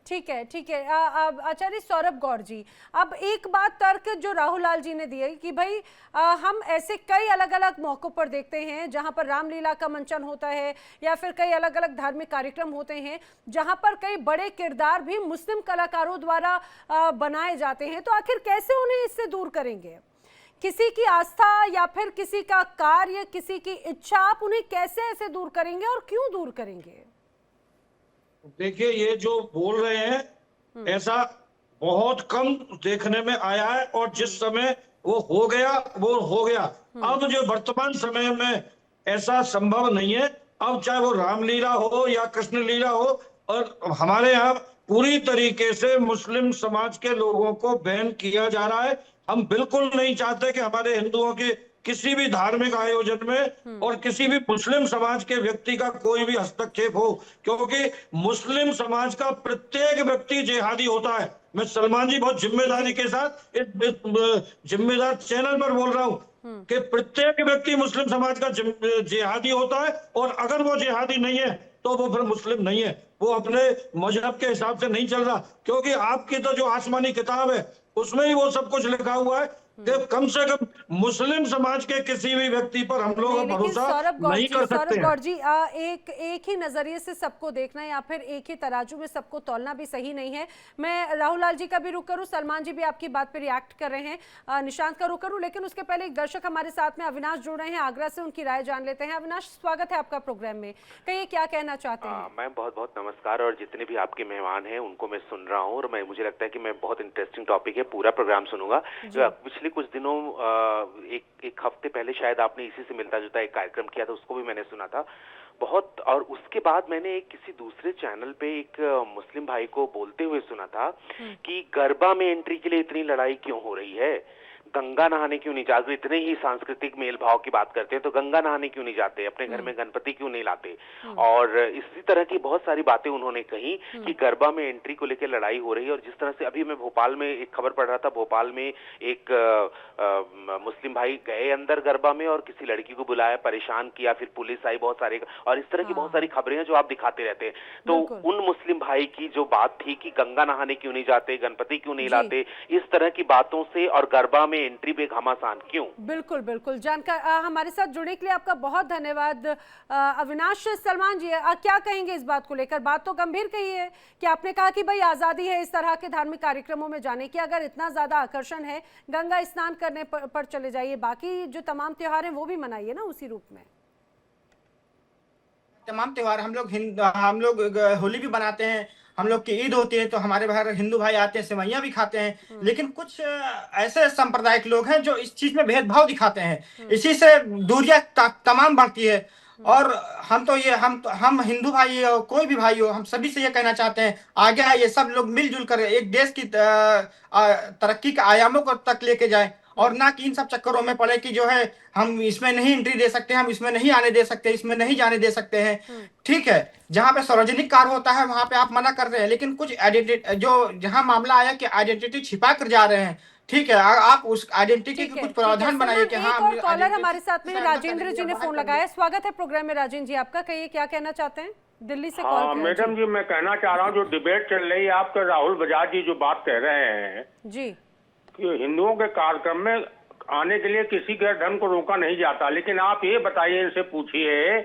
ठीक है, ठीक है। आचार्य सौरभ गौड़ जी, अब एक बात तर्क जो राहुल लाल जी ने दिया कि भाई हम ऐसे कई अलग अलग मौकों पर देखते हैं जहां पर रामलीला का मंचन होता है या फिर कई अलग अलग धार्मिक कार्यक्रम होते हैं जहां पर कई बड़े किरदार भी मुस्लिम कलाकारों द्वारा बनाए जाते हैं, तो आखिर कैसे उन्हें इससे दूर करेंगे? किसी की आस्था या फिर किसी का कार्य, किसी की इच्छा, आप उन्हें कैसे ऐसे दूर करेंगे और क्यों दूर करेंगे? देखिए, ये जो बोल रहे हैं ऐसा बहुत कम देखने में आया है, और जिस समय वो हो गया वो हो गया। अब जो वर्तमान समय में ऐसा संभव नहीं है। अब चाहे वो रामलीला हो या कृष्ण लीला हो, और हमारे यहाँ पूरी तरीके से मुस्लिम समाज के लोगों को बैन किया जा रहा है। हम बिल्कुल नहीं चाहते कि हमारे हिंदुओं के किसी भी धार्मिक आयोजन में और किसी भी मुस्लिम समाज के व्यक्ति का कोई भी हस्तक्षेप हो, क्योंकि मुस्लिम समाज का प्रत्येक व्यक्ति जिहादी होता है। मैं सलमान जी बहुत जिम्मेदारी के साथ इस जिम्मेदार चैनल पर बोल रहा हूँ कि प्रत्येक व्यक्ति मुस्लिम समाज का जिहादी होता है, और अगर वो जिहादी नहीं है तो वो फिर मुस्लिम नहीं है, वो अपने मजहब के हिसाब से नहीं चल रहा। क्योंकि आपकी तो जो आसमानी किताब है उसमें ही वो सब कुछ लिखा हुआ है कि कम से कम मुस्लिम समाज के किसी भी व्यक्ति पर हम लोग भरोसा नहीं कर सकते। सौरभ गौड़ जी, एक ही नजरिए से सबको देखना या फिर एक ही तराजू में सबको तौलना भी सही नहीं है। मैं राहुल लाल जी का भी रुख करूं, सलमान जी भी आपकी बात पे रिएक्ट कर रहे हैं, निशांत का रुख करूं, लेकिन उसके पहले एक दर्शक हमारे साथ में अविनाश जुड़ रहे हैं आगरा से, उनकी राय जान लेते हैं। अविनाश, स्वागत है आपका प्रोग्राम में, कहिए क्या कहना चाहते हैं? मैम बहुत बहुत नमस्कार, और जितने भी आपके मेहमान हैं उनको मैं सुन रहा हूँ, और मुझे लगता है कि मैं बहुत इंटरेस्टिंग टॉपिक है, पूरा प्रोग्राम सुनूंगा। पिछले कुछ दिनों एक हफ्ते पहले शायद आपने इसी से मिलता जुलता एक कार्यक्रम किया था, उसको भी मैंने सुना था बहुत। और उसके बाद मैंने किसी दूसरे चैनल पे एक मुस्लिम भाई को बोलते हुए सुना था कि गरबा में एंट्री के लिए इतनी लड़ाई क्यों हो रही है, गंगा नहाने क्यों नहीं जाते? इतने ही सांस्कृतिक मेल भाव की बात करते हैं तो गंगा नहाने क्यों नहीं जाते, अपने घर में गणपति क्यों नहीं लाते? और इसी तरह की बहुत सारी बातें उन्होंने कही कि गरबा में एंट्री को लेकर लड़ाई हो रही है। और जिस तरह से अभी मैं भोपाल में एक खबर पढ़ रहा था, भोपाल में एक मुस्लिम भाई गए अंदर गरबा में और किसी लड़की को बुलाया, परेशान किया, फिर पुलिस आई, बहुत सारे, और इस तरह की बहुत सारी खबरें हैं जो आप दिखाते रहते हैं। तो उन मुस्लिम भाई की जो बात थी कि गंगा नहाने क्यों नहीं जाते, गणपति क्यों नहीं लाते, इस तरह की बातों से और गरबा में एंट्री पे घमासान क्यों? बिल्कुल बिल्कुल जानकार हमारे साथ जुड़ने के लिए आपका बहुत धन्यवाद अविनाश। सलमान जी, क्या कहेंगे इस बात को लेकर? बात तो गंभीर कही है कि आपने कहा कि भाई आजादी है इस तरह के धार्मिक कार्यक्रमों में जाने की, अगर इतना ज्यादा आकर्षण है गंगा स्नान करने पर चले जाइए, बाकी जो तमाम त्योहार हैं वो भी मनाइए ना उसी रूप में। तमाम त्योहार हम लोग होली भी बनाते हैं, हम लोग की ईद होती है तो हमारे बाहर हिंदू भाई आते हैं, सेवैयां भी खाते हैं। लेकिन कुछ ऐसे सांप्रदायिक लोग हैं जो इस चीज में भेदभाव दिखाते हैं, इसी से दूरियां तमाम बढ़ती है। और हम हिंदू भाई हो, कोई भी भाई हो, हम सभी से ये कहना चाहते हैं आगे आइए, सब लोग मिलजुल कर एक देश की तरक्की के आयामों को तक लेके जाएं, और ना कि इन सब चक्करों में पड़े कि जो है हम इसमें नहीं एंट्री दे सकते, हम इसमें नहीं आने दे सकते, इसमें नहीं जाने दे सकते हैं। ठीक है, जहाँ पे सार्वजनिक कार्य होता है वहां पे आप मना कर रहे हैं, लेकिन कुछ जहाँ मामला आया कि आइडेंटिटी छिपा कर जा रहे हैं, ठीक है, आप उस आइडेंटिटी के कुछ प्रावधान बनाइए कि हाँ। और कॉलर हमारे साथ में राजेंद्र जी ने फोन लगाया, स्वागत है प्रोग्राम में राजेंद्र जी आपका, कहिए क्या कहना चाहते हैं? दिल्ली से कॉल किया। मैडम जी, मैं कहना चाह रहा हूँ जो डिबेट चल रही है, आपके राहुल बजाज जी जो बात कह रहे हैं जी कि हिंदुओं के कार्यक्रम में आने के लिए किसी के धर्म को रोका नहीं जाता, लेकिन आप ये बताइए, इनसे पूछिए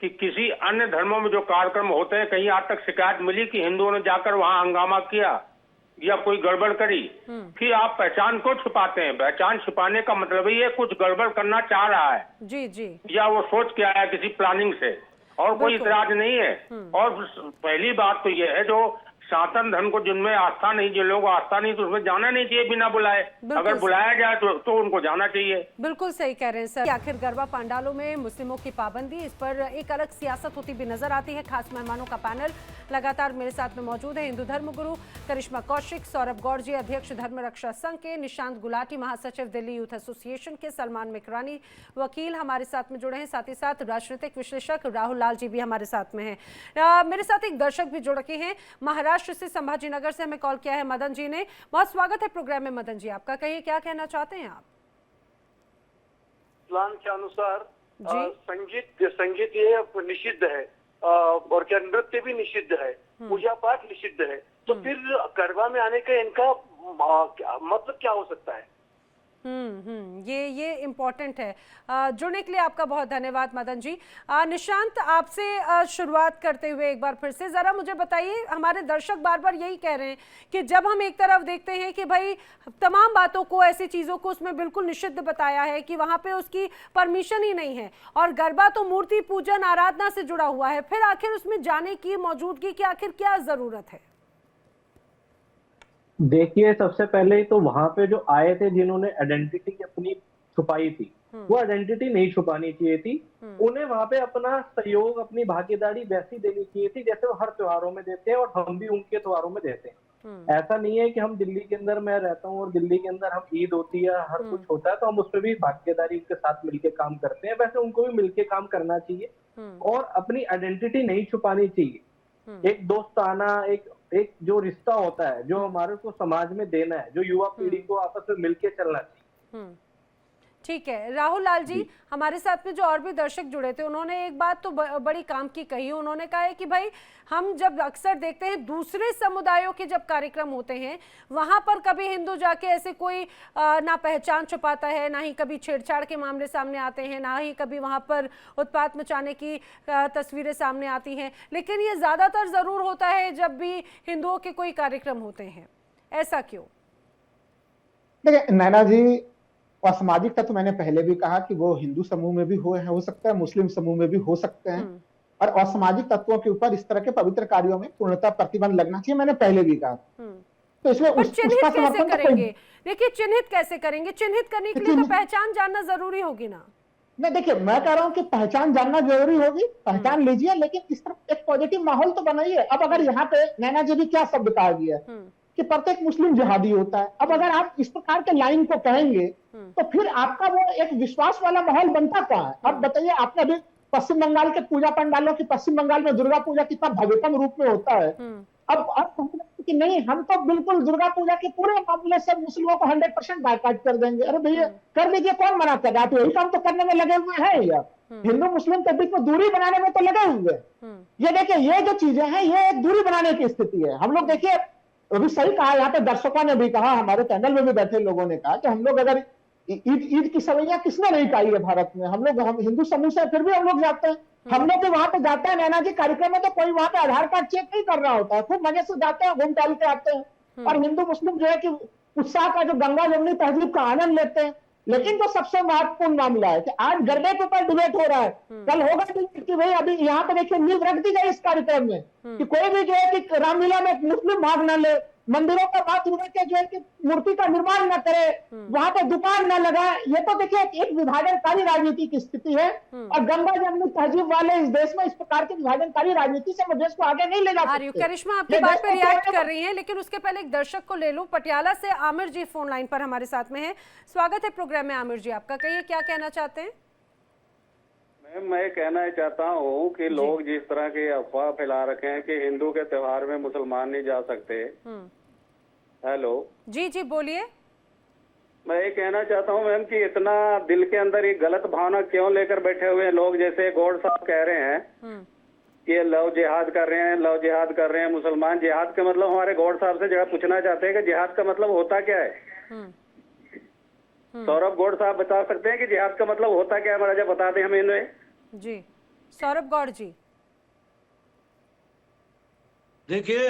कि किसी अन्य धर्मों में जो कार्यक्रम होते हैं, कहीं आज तक शिकायत मिली कि हिंदुओं ने जाकर वहां हंगामा किया या कोई गड़बड़ करी? फिर आप पहचान को छिपाते हैं? पहचान छिपाने का मतलब ही है कुछ गड़बड़ करना चाह रहा है जी जी, या वो सोच के आया किसी प्लानिंग से, और कोई इतराज नहीं है। और पहली बात तो ये है जो सनातन धर्म को जिनमें आस्था नहीं, जिन लोगों को आस्था नहीं, तो उसमें जाना नहीं चाहिए बिना बुलाए, अगर बुलाया जाए तो उनको जाना चाहिए। बिल्कुल सही कह रहे हैं सर। आखिर गरबा पंडालों में मुस्लिमों की पाबंदी, इस पर एक अलग सियासत होती भी नजर आती है। खास मेहमानों का पैनल लगातार मेरे साथ में मौजूद है हिंदू धर्म गुरु करिश्मा कौशिक, सौरभ गौड़ जी अध्यक्ष धर्म रक्षा संघ के, निशांत गुलाटी महासचिव दिल्ली यूथ एसोसिएशन के, सलमान मिकरानी वकील हमारे साथ में जुड़े हैं, साथ ही साथ राजनीतिक विश्लेषक राहुल लाल जी भी हमारे साथ में हैं। मेरे साथ एक दर्शक भी जुड़ के हैं, महाराष्ट्र से संभाजीनगर से हमें कॉल किया है मदन जी ने। बहुत स्वागत है प्रोग्राम में मदन जी आपका, कहिए क्या कहना चाहते हैं आप? इस्लाम के अनुसार संगीत ये निषिद्ध है और क्या नृत्य भी निषिद्ध है, पूजा पाठ निषिद्ध है, तो फिर गरबा में आने का इनका मतलब क्या हो सकता है? ये इम्पोर्टेंट है। जुड़ने के लिए आपका बहुत धन्यवाद मदन जी। निशांत, आपसे शुरुआत करते हुए एक बार फिर से जरा मुझे बताइए, हमारे दर्शक बार बार यही कह रहे हैं कि जब हम एक तरफ देखते हैं कि भाई तमाम बातों को, ऐसी चीज़ों को उसमें बिल्कुल निषिद्ध बताया है कि वहाँ पे उसकी परमिशन ही नहीं है, और गरबा तो मूर्ति पूजन आराधना से जुड़ा हुआ है, फिर आखिर उसमें जाने की, मौजूदगी की आखिर क्या ज़रूरत है? देखिए, सबसे पहले तो वहां पे जो आए थे जिन्होंने आइडेंटिटी अपनी छुपाई थी, वो आइडेंटिटी नहीं छुपानी चाहिए थी। उन्हें वहां पे अपना सहयोग, अपनी भागीदारी वैसी देनी चाहिए थी जैसे वो हर त्योहारों में देते हैं, और हम भी उनके त्योहारों में देते हैं। ऐसा नहीं है कि हम दिल्ली के अंदर, मैं रहता हूँ और दिल्ली के अंदर हम ईद होती है, हर कुछ होता है तो हम उसमें भी भागीदारी के साथ मिलके काम करते हैं, वैसे उनको भी मिलके काम करना चाहिए और अपनी आइडेंटिटी नहीं छुपानी चाहिए। एक दोस्ताना, एक जो रिश्ता होता है, जो हमारे को समाज में देना है, जो युवा पीढ़ी को आपस में मिलके चलना चाहिए। ठीक है राहुल लाल जी, हमारे साथ में जो और भी दर्शक जुड़े थे, उन्होंने एक बात तो बड़ी काम की कही। उन्होंने कहा है कि भाई हम जब अक्सर देखते हैं दूसरे समुदायों के जब कार्यक्रम होते हैं, वहां पर कभी हिंदू जाके ऐसे कोई ना पहचान छुपाता है, ना ही कभी छेड़छाड़ के मामले सामने आते हैं, ना ही कभी वहां पर उत्पात मचाने की तस्वीरें सामने आती हैं, लेकिन ये ज्यादातर जरूर होता है जब भी हिंदुओं के कोई कार्यक्रम होते हैं। ऐसा क्यों? देखिए नैना जी, असामाजिक तत्व मैंने पहले भी कहा कि वो हिंदू समूह में भी हो सकता है, मुस्लिम समूह में भी हो सकते हैं, और असामाजिक तत्वों के ऊपर इस तरह के पवित्र कार्यों में पूर्णतः प्रतिबंध लगना चाहिए, मैंने पहले भी कहा। तो इसमें उसका समर्थन करेंगे। देखिए चिन्हित कैसे करेंगे? चिन्हित करने के लिए तो पहचान जानना जरूरी होगी ना? नहीं, देखिए मैं कह रहा हूँ कि पहचान जानना जरूरी होगी, पहचान लीजिए, लेकिन इस तरह एक पॉजिटिव माहौल तो बनाइए। अब अगर यहाँ पे नैना जी भी क्या शब्द कहा गया कि प्रत्येक मुस्लिम जिहादी होता है, अब अगर आप इस प्रकार के लाइन को कहेंगे तो फिर आपका वो एक विश्वास वाला माहौल बनता कहाँ है? अब बताइए, आपने अभी पश्चिम बंगाल के पूजा पंडालों की, पश्चिम बंगाल में दुर्गा पूजा कितना भव्यतम रूप में होता है। अब कि नहीं, हम तो बिल्कुल दुर्गा पूजा के पूरे मामले से मुस्लिमों को 100% बायकॉट कर देंगे। अरे भैया कर लीजिए, कौन मना कर रहा है? आप यही काम तो करने में लगे हुए हैं यार, हिंदू मुस्लिम के बीच में दूरी बनाने में तो लगे हुए। ये देखिए, ये जो चीजें हैं ये एक दूरी बनाने की स्थिति है। हम लोग देखिए, अभी सही कहा, यहाँ पे दर्शकों ने भी कहा, हमारे पैनल में भी बैठे लोगों ने कहा कि हम लोग अगर ईद की सवैया किसने नहीं खाई है भारत में, हम हिंदू समूह से फिर भी हम लोग जाते हैं। हम लोग भी वहां पे जाते हैं नैना जी कार्यक्रम में, तो कोई वहां पे आधार कार्ड चेक नहीं कर रहा होता है, खूब मजे से जाते हैं, घूम टहल के आते हैं। और हिंदू मुस्लिम जो है कि उत्साह का, जो गंगा जमुनी तहजीब का आनंद लेते हैं। लेकिन जो सबसे महत्वपूर्ण मामला है कि आज गरबे के ऊपर डिबेट हो रहा है, कल होगा कि भाई अभी यहाँ पे देखिए नींव रख दी गई इस कार्यक्रम में कि कोई भी जो है कि रामलीला में मुस्लिम भाग न ले, मंदिरों का बात जुड़े के जो है कि मूर्ति का निर्माण न करे, वहां पे दुकान न लगाए। ये तो देखिए एक विभाजनकारी राजनीति की स्थिति है, और गंगा जमुनी तहजीब वाले इस देश में इस प्रकार की विभाजनकारी राजनीति से देश को आगे नहीं ले जा सकते। करिश्मा आपकी बात पे रिएक्ट कर रही है, लेकिन उसके पहले एक दर्शक को ले लूं। पटियाला से आमिर जी फोन लाइन पर हमारे साथ में है। स्वागत है प्रोग्राम में आमिर जी आपका, कहिए क्या कहना चाहते हैं? मैं कहना चाहता हूँ कि लोग जिस तरह की अफवाह फैला रखे हैं कि हिंदू के त्योहार में मुसलमान नहीं जा सकते। हेलो जी जी बोलिए। मैं ये कहना चाहता हूँ मैम कि इतना दिल के अंदर ये गलत भावना क्यों लेकर बैठे हुए हैं लोग? जैसे गौड़ साहब कह रहे हैं कि ये लव जिहाद कर रहे हैं, लव जिहाद कर रहे हैं मुसलमान। जिहाद का मतलब हमारे गौड़ साहब से जगह पूछना चाहते हैं कि जिहाद का मतलब होता क्या है? सौरभ गौड़ साहब बता सकते हैं कि जिहाद का मतलब होता क्या है? महाराजा बता दें हमें इन्हें। जी सौरभ गौड़ जी। देखिए,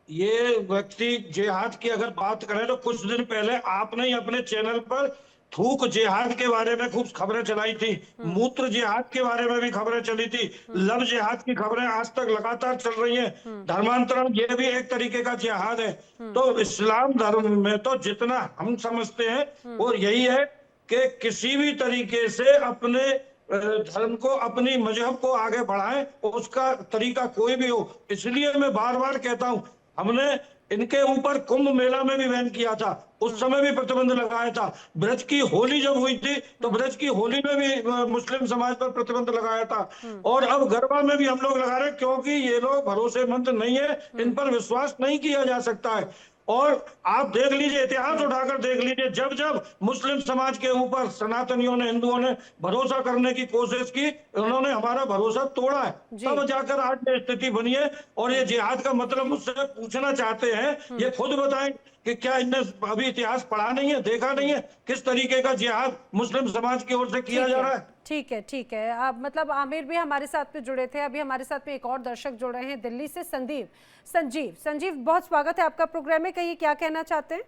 ये व्यक्ति जिहाद की अगर बात करें तो कुछ दिन पहले आपने ही अपने चैनल पर थूक जिहाद के बारे में खूब खबरें चलाई थी, मूत्र जिहाद के बारे में भी खबरें चली थी, लव जिहाद की खबरें आज तक लगातार चल रही हैं। धर्मांतरण ये भी एक तरीके का जिहाद है। तो इस्लाम धर्म में तो जितना हम समझते हैं वो यही है कि किसी भी तरीके से अपने धर्म को, अपनी मजहब को आगे बढ़ाएं, उसका तरीका कोई भी हो। इसलिए मैं बार बार कहता हूं, हमने इनके ऊपर कुंभ मेला में भी बैन किया था, उस समय भी प्रतिबंध लगाया था। ब्रज की होली जब हुई थी तो ब्रज की होली में भी मुस्लिम समाज पर प्रतिबंध लगाया था, और अब गरबा में भी हम लोग लगा रहे हैं, क्योंकि ये लोग भरोसेमंद नहीं है, इन पर विश्वास नहीं किया जा सकता है। और आप देख लीजिए, इतिहास उठाकर देख लीजिए, जब जब मुस्लिम समाज के ऊपर सनातनियों ने, हिंदुओं ने भरोसा करने की कोशिश की, उन्होंने हमारा भरोसा तोड़ा है, तब जाकर आज ये स्थिति बनी है। और ये जिहाद का मतलब मुझसे पूछना चाहते हैं, ये खुद बताएं कि क्या इनने अभी इतिहास पढ़ा नहीं है, देखा नहीं है किस तरीके का जिहाद मुस्लिम समाज की ओर से किया जा रहा है। ठीक है, ठीक है। अब मतलब आमिर भी हमारे साथ में जुड़े थे, अभी हमारे साथ में एक और दर्शक जुड़ रहे हैं दिल्ली से, संजीव, बहुत स्वागत है आपका प्रोग्राम में। कहिए क्या कहना चाहते हैं?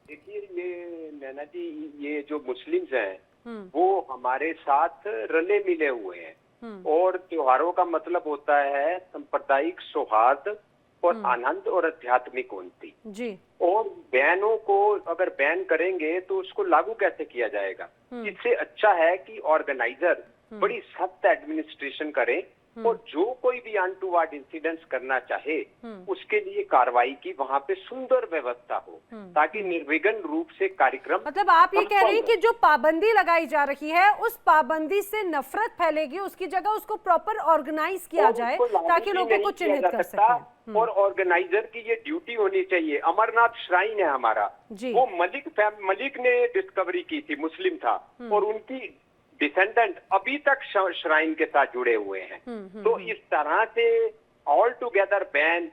देखिए, ये नैना जी, ये जो मुस्लिम्स हैं वो हमारे साथ रले मिले हुए हैं, और त्योहारों का मतलब होता है सांप्रदायिक सौहार्द और आनंद और आध्यात्मिक उन्नति जी। और बैनों को अगर बैन करेंगे तो उसको लागू कैसे किया जाएगा? इससे अच्छा है कि ऑर्गेनाइजर बड़ी सख्त एडमिनिस्ट्रेशन करे, और जो कोई भी अनटूवर्ड इंसिडेंट्स करना चाहे उसके लिए कार्रवाई की वहाँ पे सुंदर व्यवस्था हो, ताकि निर्विघ्न रूप से कार्यक्रम। मतलब आप ये कह रहे हैं कि जो पाबंदी लगाई जा रही है उस पाबंदी से नफरत फैलेगी, उसकी जगह उसको प्रॉपर ऑर्गेनाइज किया जाए ताकि लोगों को चिन्हित कर सके। और ऑर्गेनाइजर की ये ड्यूटी होनी चाहिए। अमरनाथ श्राइन है हमारा, वो मलिक ने डिस्कवरी की थी, मुस्लिम था, और उनकी डिसेंडेंट अभी तक श्राइन के साथ जुड़े हुए हैं। तो इस तरह से ऑल टुगेदर बैन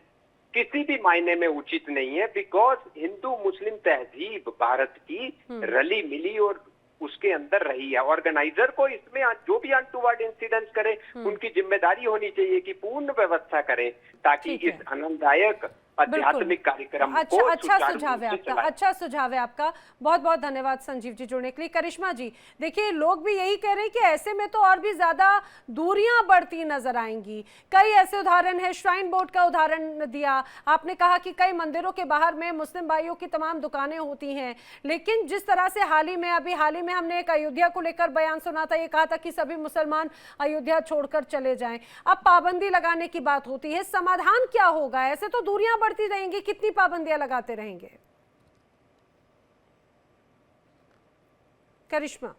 किसी भी मायने में उचित नहीं है, बिकॉज हिंदू मुस्लिम तहजीब भारत की रली मिली और उसके अंदर रही है। ऑर्गेनाइजर को इसमें जो भी अनटूवर्ड इंसिडेंट्स करे उनकी जिम्मेदारी होनी चाहिए कि पूर्ण व्यवस्था करें, ताकि इस आनंददायक आध्यात्मिक कार्यक्रम अच्छा सुझाव है आपका, अच्छा सुझाव है आपका। बहुत बहुत धन्यवाद संजीव जी जुड़ने के लिए। करिश्मा जी, देखिए लोग भी यही कह रहे हैं कि ऐसे में तो और भी ज्यादा दूरियां बढ़ती नजर आएंगी। कई ऐसे उदाहरण है, श्राइन बोर्ड का उदाहरण दिया आपने, कहा कि कई मंदिरों के बाहर में मुस्लिम भाइयों की तमाम दुकानें होती हैं, लेकिन जिस तरह से हाल ही में हमने एक अयोध्या को लेकर बयान सुना था, ये कहा था कि सभी मुसलमान अयोध्या छोड़कर चले जाएं। अब पाबंदी लगाने की बात होती है, समाधान क्या होगा? ऐसे तो दूरियां बढ़ती रहेंगी, कितनी पाबंदियां लगाते रहेंगे? करिश्मा,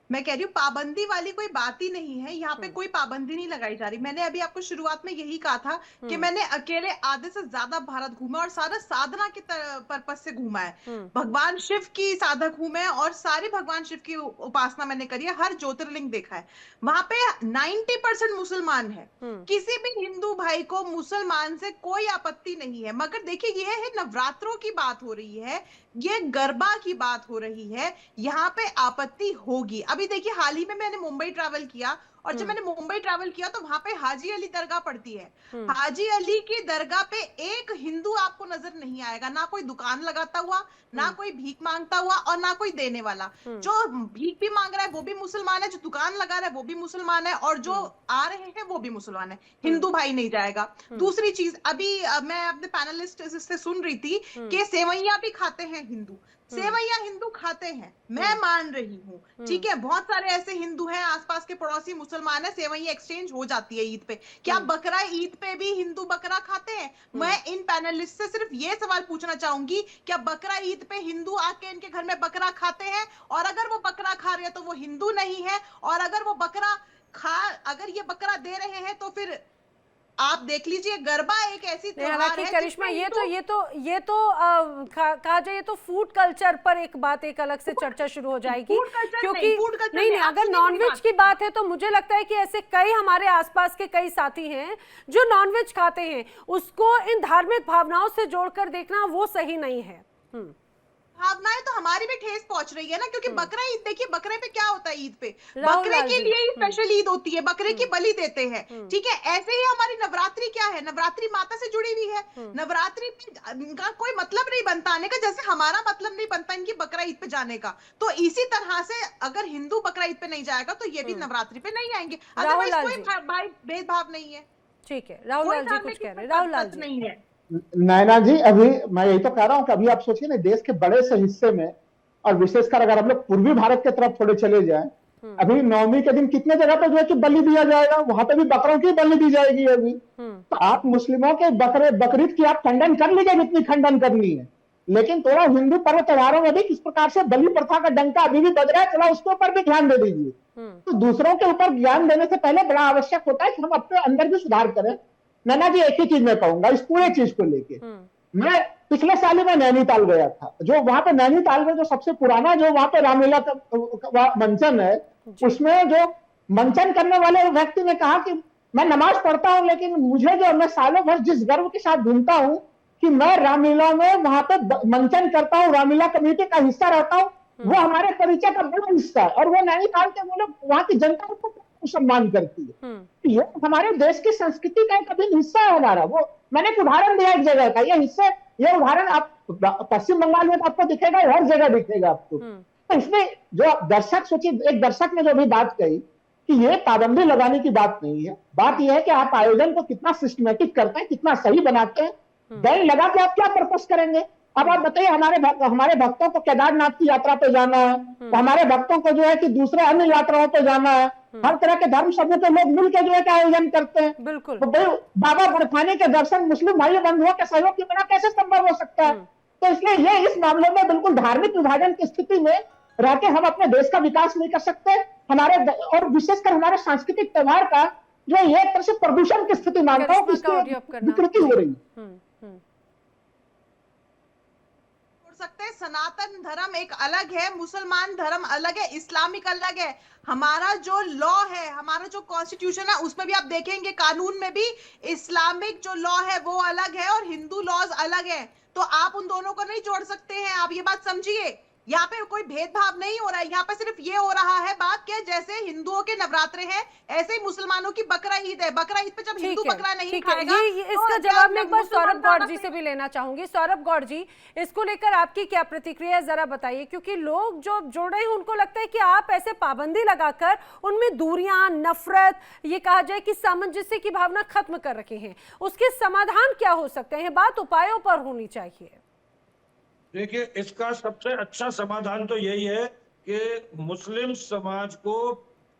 मैं कह रही हूँ पाबंदी वाली कोई बात ही नहीं है, यहाँ पे कोई पाबंदी नहीं लगाई जा रही। मैंने अभी आपको शुरुआत में यही कहा था कि मैंने अकेले आधे से ज्यादा भारत घूमा और सारा साधना के पर्पज से घूमा है। भगवान शिव की साधक हूं मैं, और सारे भगवान शिव की उपासना मैंने करी है, हर ज्योतिर्लिंग देखा है। वहां पे 90% मुसलमान है, किसी भी हिंदू भाई को मुसलमान से कोई आपत्ति नहीं है। मगर देखिए, ये है नवरात्रों की बात हो रही है, ये गरबा की बात हो रही है, यहाँ पे आपत्ति होगी। अभी देखिए, हाल ही में मैंने मुंबई ट्रैवल किया, और जब मैंने मुंबई ट्रैवल किया तो वहां पे हाजी अली दरगाह पड़ती है। हाजी अली की दरगाह पे एक हिंदू आपको नजर नहीं आएगा, ना कोई दुकान लगाता हुआ, ना कोई भीख मांगता हुआ, और ना कोई देने वाला। जो भीख भी मांग रहा है वो भी मुसलमान है, जो दुकान लगा रहा है वो भी मुसलमान है, और जो आ रहे हैं वो भी मुसलमान है। हिंदू भाई नहीं जाएगा। दूसरी चीज, अभी मैं अपने पैनलिस्ट से सुन रही थी कि सेवैया भी खाते हैं हिंदू, सेवैया हिंदू खाते हैं, मैं मान रही हूँ, ठीक है। बहुत सारे ऐसे हिंदू हैं, आसपास के पड़ोसी मुसलमान है, सेवैया एक्सचेंज हो जाती है ईद पे। क्या बकरा ईद पे भी हिंदू बकरा खाते हैं? मैं इन पैनलिस्ट से सिर्फ ये सवाल पूछना चाहूंगी, क्या बकरा ईद पे हिंदू आके इनके घर में बकरा खाते हैं? और अगर वो बकरा खा रहे हैं तो वो हिंदू नहीं है, और अगर वो बकरा अगर ये बकरा दे रहे हैं तो फिर आप देख लीजिए, गरबा एक ऐसी त्योहार है। करिश्मा, ये तो कहा जाए तो फूड कल्चर पर एक अलग से चर्चा शुरू हो जाएगी, क्योंकि नहीं, अगर नॉनवेज की बात है तो मुझे लगता है कि ऐसे कई हमारे आसपास के कई साथी हैं जो नॉनवेज खाते हैं, उसको इन धार्मिक भावनाओं से जोड़कर देखना वो सही नहीं है। भावनाएं तो हमारी भी ठेस पहुंच रही है ना, क्योंकि बकरा ईद देखिए, बकरे पे क्या होता है ईद पे, बकरे के लिए ही स्पेशल ईद होती है, बकरे की बलि देते हैं, ठीक है। ऐसे ही हमारी नवरात्रि क्या है, नवरात्रि माता से जुड़ी हुई है। नवरात्रि का कोई मतलब नहीं बनता आने का, जैसे हमारा मतलब नहीं बनता इनकी बकरा ईद पे जाने का। तो इसी तरह से अगर हिंदू बकरा ईद पे नहीं जाएगा तो ये भी नवरात्रि पे नहीं आएंगे, अदरवाइज कोई भाई भेदभाव नहीं है। ठीक है, राहुल लाल जी कुछ कह रहे हैं। राहुल लाल जी, नहीं है नैना जी, अभी मैं यही तो कह रहा हूँ कि अभी आप सोचिए ना, देश के बड़े से हिस्से में और विशेषकर अगर हम लोग पूर्वी भारत की तरफ थोड़े चले जाएं, अभी नवमी के दिन कितने जगह पे जो है कि बलि दिया जाएगा, वहां पे भी बकरों की बलि दी जाएगी अभी। तो आप मुस्लिमों के बकरीद की आप खंडन कर लीजिए जितनी खंडन करनी है, लेकिन थोड़ा हिंदू पर्व त्योहारों में भी किस प्रकार से बलि प्रथा का डंका अभी भी बज रहा है, चला उसके ऊपर भी ध्यान दे दीजिए। तो दूसरों के ऊपर ज्ञान देने से पहले बड़ा आवश्यक होता है कि हम अपने अंदर भी सुधार करें। नैना जी, एक ही चीज मैं कहूंगा इस पूरे चीज को लेके, मैं पिछले साल ही मैं नैनीताल गया था, जो वहां पे नैनीताल में जो सबसे पुराना जो वहां पे रामलीला का मंचन है, उसमें जो मंचन करने वाले व्यक्ति ने कहा कि मैं नमाज पढ़ता हूं, लेकिन मुझे जो मैं सालों भर जिस गर्व के साथ घूमता हूं कि मैं रामलीला में वहां पे मंचन करता हूं, रामलीला कमेटी का हिस्सा रहता हूं, वो हमारे परिचय का बड़ा हिस्सा है। और वो नैनीताल के वो लोग वहां की जनता को सम्मान करती है। ये हमारे देश की संस्कृति का एक अभिन्न हिस्सा है हमारा। वो मैंने एक उदाहरण दिया एक जगह का, ये उदाहरण आप पश्चिम बंगाल में तो आपको दिखेगा, हर जगह दिखेगा आपको। तो इसमें जो दर्शक सोचिए, एक दर्शक ने जो भी बात कही कि ये पाबंदी लगाने की बात नहीं है, बात यह है कि आप आयोजन को कितना सिस्टमेटिक करते हैं, कितना सही बनाते हैं। बैन लगा के आप क्या पर्पस करेंगे? अब आप बताइए, हमारे भक्तों को केदारनाथ की यात्रा पे जाना है, तो हमारे भक्तों को जो है कि दूसरे अन्य यात्राओं पे जाना है, हर तरह के धर्म समूह के लोग मिलकर जो है कि आयोजन करते हैं। बिल्कुल। तो भाई बाबा बड़खाने के दर्शन मुस्लिम भाई बंधुओं के सहयोग के बिना कैसे संभव हो सकता है? तो इसलिए ये इस मामले में बिल्कुल धार्मिक विभाजन की स्थिति में रह के हम अपने देश का विकास नहीं कर सकते। हमारे और विशेषकर हमारे सांस्कृतिक त्योहार का जो ये एक तरह से प्रदूषण की स्थिति मानता हूँ, विकृति हो रही है। सकते हैं सनातन धर्म एक अलग है, मुसलमान धर्म अलग है, इस्लामिक अलग है। हमारा जो लॉ है, हमारा जो कॉन्स्टिट्यूशन है, उसमें भी आप देखेंगे कानून में भी इस्लामिक जो लॉ है वो अलग है और हिंदू लॉज अलग है। तो आप उन दोनों को नहीं जोड़ सकते हैं। आप ये बात समझिए, यहाँ पे कोई भेदभाव नहीं हो रहा है। यहाँ पे सिर्फ ये हो रहा है बात कि जैसे हिंदुओं के नवरात्रे हैं, ऐसे ही मुसलमानों की बकरा ईद है। बकरा ईद पे जब हिंदू बकरा नहीं खाएगा, इसका जवाब मैं एक बार सौरभ गौड़ जी से भी लेना चाहूंगी। सौरभ गौड़ जी, इसको लेकर आपकी क्या प्रतिक्रिया है, जरा बताइए। क्योंकि लोग जो जुड़ रहे हैं उनको लगता है कि आप ऐसे पाबंदी लगाकर उनमें दूरियां, नफरत, ये कहा जाए कि सामंजस्य की भावना खत्म कर रखे हैं। उसके समाधान क्या हो सकते हैं? बात उपायों पर होनी चाहिए। देखिए, इसका सबसे अच्छा समाधान तो यही है कि मुस्लिम समाज को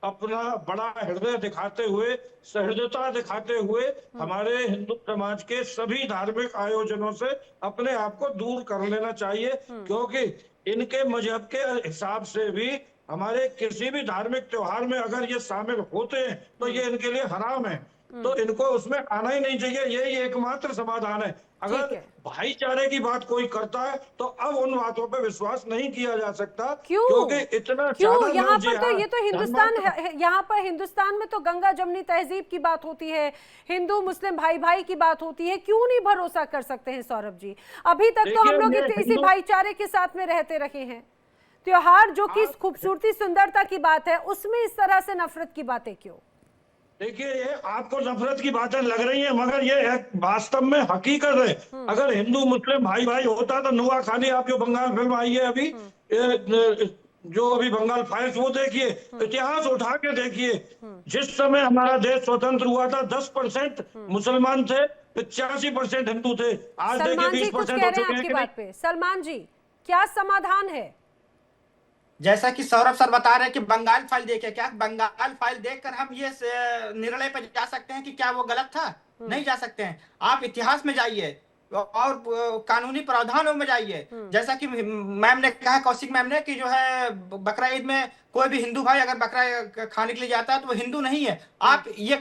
अपना बड़ा हृदय दिखाते हुए, सहृदयता दिखाते हुए हमारे हिंदू समाज के सभी धार्मिक आयोजनों से अपने आप को दूर कर लेना चाहिए। क्योंकि इनके मजहब के हिसाब से भी हमारे किसी भी धार्मिक त्योहार में अगर ये शामिल होते हैं तो ये इनके लिए हराम है, तो इनको उसमें आना ही नहीं चाहिए। यही एकमात्र समाधान है। अगर भाईचारे की बात कोई करता है तो अब उन बातों पे विश्वास नहीं किया जा सकता। क्योंकि इतना यहाँ पर तो ये तो हिंदुस्तान है, यहाँ पर हिंदुस्तान में तो गंगा जमनी तहजीब की बात होती है, हिंदू मुस्लिम भाई भाई की बात होती है। क्यों नहीं भरोसा कर सकते हैं सौरभ जी? अभी तक तो हम लोग इसी भाईचारे के साथ में रहते रहे हैं। त्योहार जो कि खूबसूरती सुंदरता की बात है, उसमें इस तरह से नफरत की बातें क्यों? देखिए, ये आपको नफरत की बातें लग रही हैं, मगर ये वास्तव में हकीकत है। अगर हिंदू मुस्लिम भाई भाई होता तो नुआ खानी, आप जो बंगाल फिल्म आई है अभी, जो अभी बंगाल फाइल्स, वो देखिए, इतिहास उठा के देखिए। जिस समय हमारा देश स्वतंत्र हुआ था 10% मुसलमान थे, 85% हिंदू थे। आज देखिए 20% हो चुके हैं। सलमान जी, क्या समाधान है? जैसा कि सौरभ सर बता रहे हैं कि बंगाल फाइल देखे, क्या बंगाल फाइल देखकर हम ये निर्णय पर जा सकते हैं कि क्या वो गलत था? नहीं जा सकते हैं। आप इतिहास में जाइए और कानूनी प्रावधानों में जाइए। जैसा कि मैम ने कहा, कौशिक मैम ने, कि जो है बकरा ईद में कोई भी हिंदू भाई अगर बकरा खाने के लिए जाता है तो वो हिंदू नहीं है। आप ये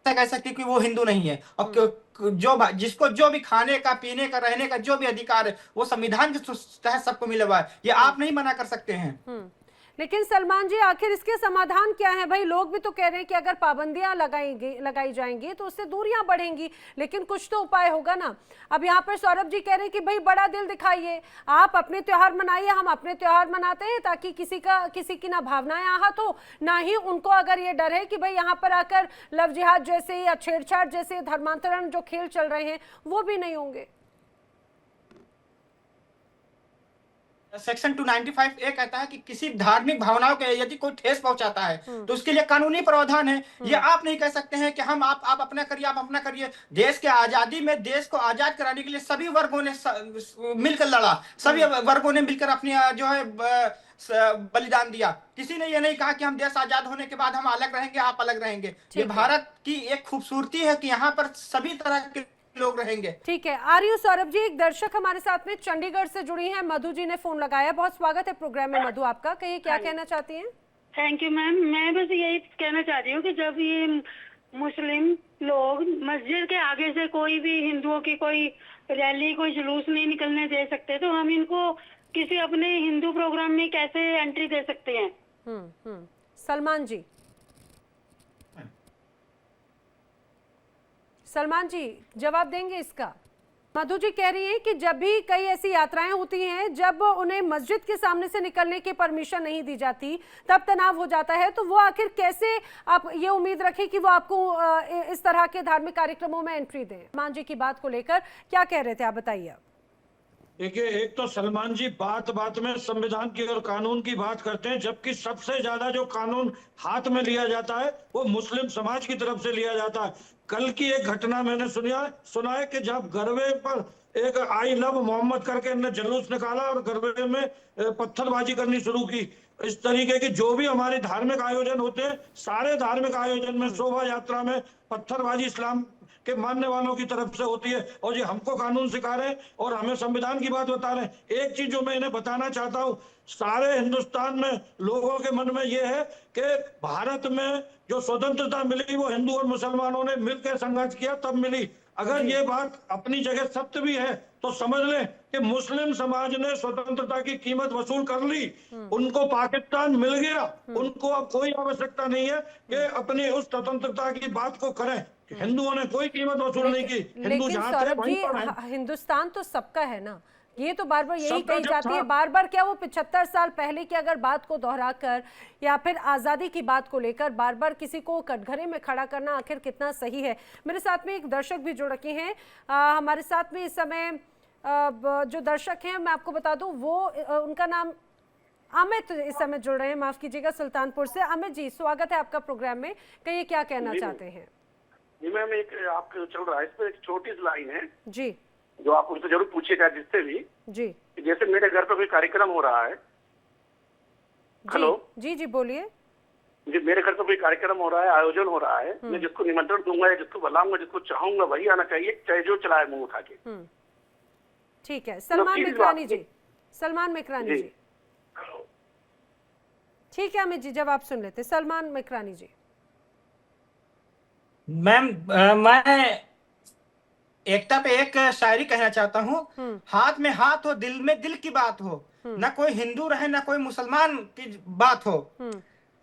कह सकते कि वो हिंदू नहीं है। और जिसको जो भी खाने का, पीने का, रहने का जो भी अधिकार है वो संविधान के तहत सबको मिला हुआ है, ये आप नहीं मना कर सकते हैं। लेकिन सलमान जी, आखिर इसके समाधान क्या है? भाई लोग भी तो कह रहे हैं कि अगर पाबंदियां लगाई जाएंगी तो उससे दूरियां बढ़ेंगी, लेकिन कुछ तो उपाय होगा ना। अब यहाँ पर सौरभ जी कह रहे हैं कि भाई बड़ा दिल दिखाइए, आप अपने त्योहार मनाइए, हम अपने त्योहार मनाते हैं, ताकि किसी की ना भावनाएं आहत हो, ना ही उनको अगर ये डर है कि भाई यहाँ पर आकर लव जिहाद जैसे या छेड़छाड़ जैसे धर्मांतरण जो खेल चल रहे हैं वो भी नहीं होंगे। सेक्शन 295 ए कहता है कि किसी धार्मिक भावनाओं के यदि कोई ठेस पहुंचाता है तो उसके लिए कानूनी प्रावधान है। ये आप नहीं कह सकते हैं कि हम आप अपना करिए, आप अपना करिए। देश के आजादी में देश को आजाद कराने के लिए सभी वर्गों ने मिलकर लड़ा, सभी वर्गों ने मिलकर अपनी जो है बलिदान दिया। किसी ने ये नहीं कहा कि हम देश आजाद होने के बाद हम अलग रहेंगे, आप अलग रहेंगे। ये भारत की एक खूबसूरती है कि यहाँ पर सभी तरह के लोग रहेंगे। ठीक है, आर्यू सौरभ जी, एक दर्शक हमारे साथ में चंडीगढ़ से जुड़ी हैं, मधु जी ने फोन लगाया। बहुत स्वागत है प्रोग्राम में मधु आपका, कहिए क्या कहना चाहती हैं? Thank you ma'am. मैं बस यही कहना चाह रही हूँ कि जब ये मुस्लिम लोग मस्जिद के आगे से कोई भी हिंदुओं की कोई रैली, कोई जुलूस नहीं निकलने दे सकते, तो हम इनको किसी अपने हिंदू प्रोग्राम में कैसे एंट्री दे सकते हैं? सलमान जी, सलमान जी जवाब देंगे इसका? मधु जी कह रही हैं कि जब भी कई ऐसी यात्राएं होती हैं जब उन्हें मस्जिद के सामने से निकलने की परमिशन नहीं दी जाती तब तनाव हो जाता है, तो वो आखिर कैसे आप ये उम्मीद रखें कि वो आपको इस तरह के धार्मिक कार्यक्रमों में एंट्री दें? सलमान जी की बात को लेकर क्या कह रहे थे आप, बताइए। देखिए, एक तो सलमान जी बात बात में संविधान की और कानून की बात करते हैं, जबकि सबसे ज्यादा जो कानून हाथ में लिया जाता है वो मुस्लिम समाज की तरफ से लिया जाता है। कल की एक घटना मैंने सुना है कि जब गरबे पर एक आई लव मोहम्मद करके इन्होंने जुलूस निकाला और गरबे में पत्थरबाजी करनी शुरू की। इस तरीके की जो भी हमारे धार्मिक आयोजन होते हैं, सारे धार्मिक आयोजन में शोभा यात्रा में पत्थरबाजी इस्लाम के मानने वालों की तरफ से होती है, और ये हमको कानून सिखा रहे हैं और हमें संविधान की बात बता रहे हैं। एक चीज जो मैं इन्हें बताना चाहता हूँ, सारे हिंदुस्तान में लोगों के मन में ये है कि भारत में जो स्वतंत्रता मिली वो हिंदू और मुसलमानों ने मिलकर संघर्ष किया तब मिली। अगर ये बात अपनी जगह सत्य भी है तो समझ लें कि मुस्लिम समाज ने स्वतंत्रता की कीमत वसूल कर ली, उनको पाकिस्तान मिल गया, उनको अब कोई आवश्यकता नहीं है कि अपनी उस स्वतंत्रता की बात को करें। हिंदुओं ने कोई कीमत वसूल नहीं की। हिंदू जहाँ थे वहीं पर हैं। हिंदुस्तान तो सबका है ना, ये तो बार बार यही कही जाती है, बार बार क्या वो 75 साल पहले की अगर बात को दोहराकर या फिर आज़ादी की बात को लेकर बार बार किसी को कटघरे में खड़ा करना आखिर कितना सही है? मेरे साथ में एक दर्शक भी जुड़ रखे हैं हमारे साथ में इस समय। जो दर्शक हैं मैं आपको बता दूं, वो उनका नाम अमित इस समय जुड़ रहे हैं, माफ कीजिएगा, सुल्तानपुर से। अमित जी, स्वागत है आपका प्रोग्राम में, कहिए क्या कहना चाहते हैं? जी मैम, एक आपके चल रहा है, इस पर एक छोटी सी लाइन है जी, जो आप उनसे जरूर पूछिएगा जिससे भी जी। जैसे मेरे घर पर कोई कार्यक्रम हो रहा है। हेलो जी जी बोलिए जी। मेरे घर पर कोई कार्यक्रम हो रहा है, आयोजन हो रहा है, मैं जिसको निमंत्रण दूंगा या जिसको बुलाऊंगा, जिसको चाहूंगा वही आना चाहिए, चाहे जो चलाए मुंह उठा के। ठीक है, सलमान मिकरानी जी, सलमान मिकरानी जी। ठीक है अमित जी, जब आप सुन लेते। सलमान मिकरानी जी। मैम, मैं एकता पे एक शायरी कहना चाहता हूँ। हाथ में हाथ हो, दिल में दिल की बात हो, ना कोई हिंदू रहे ना कोई मुसलमान की बात हो,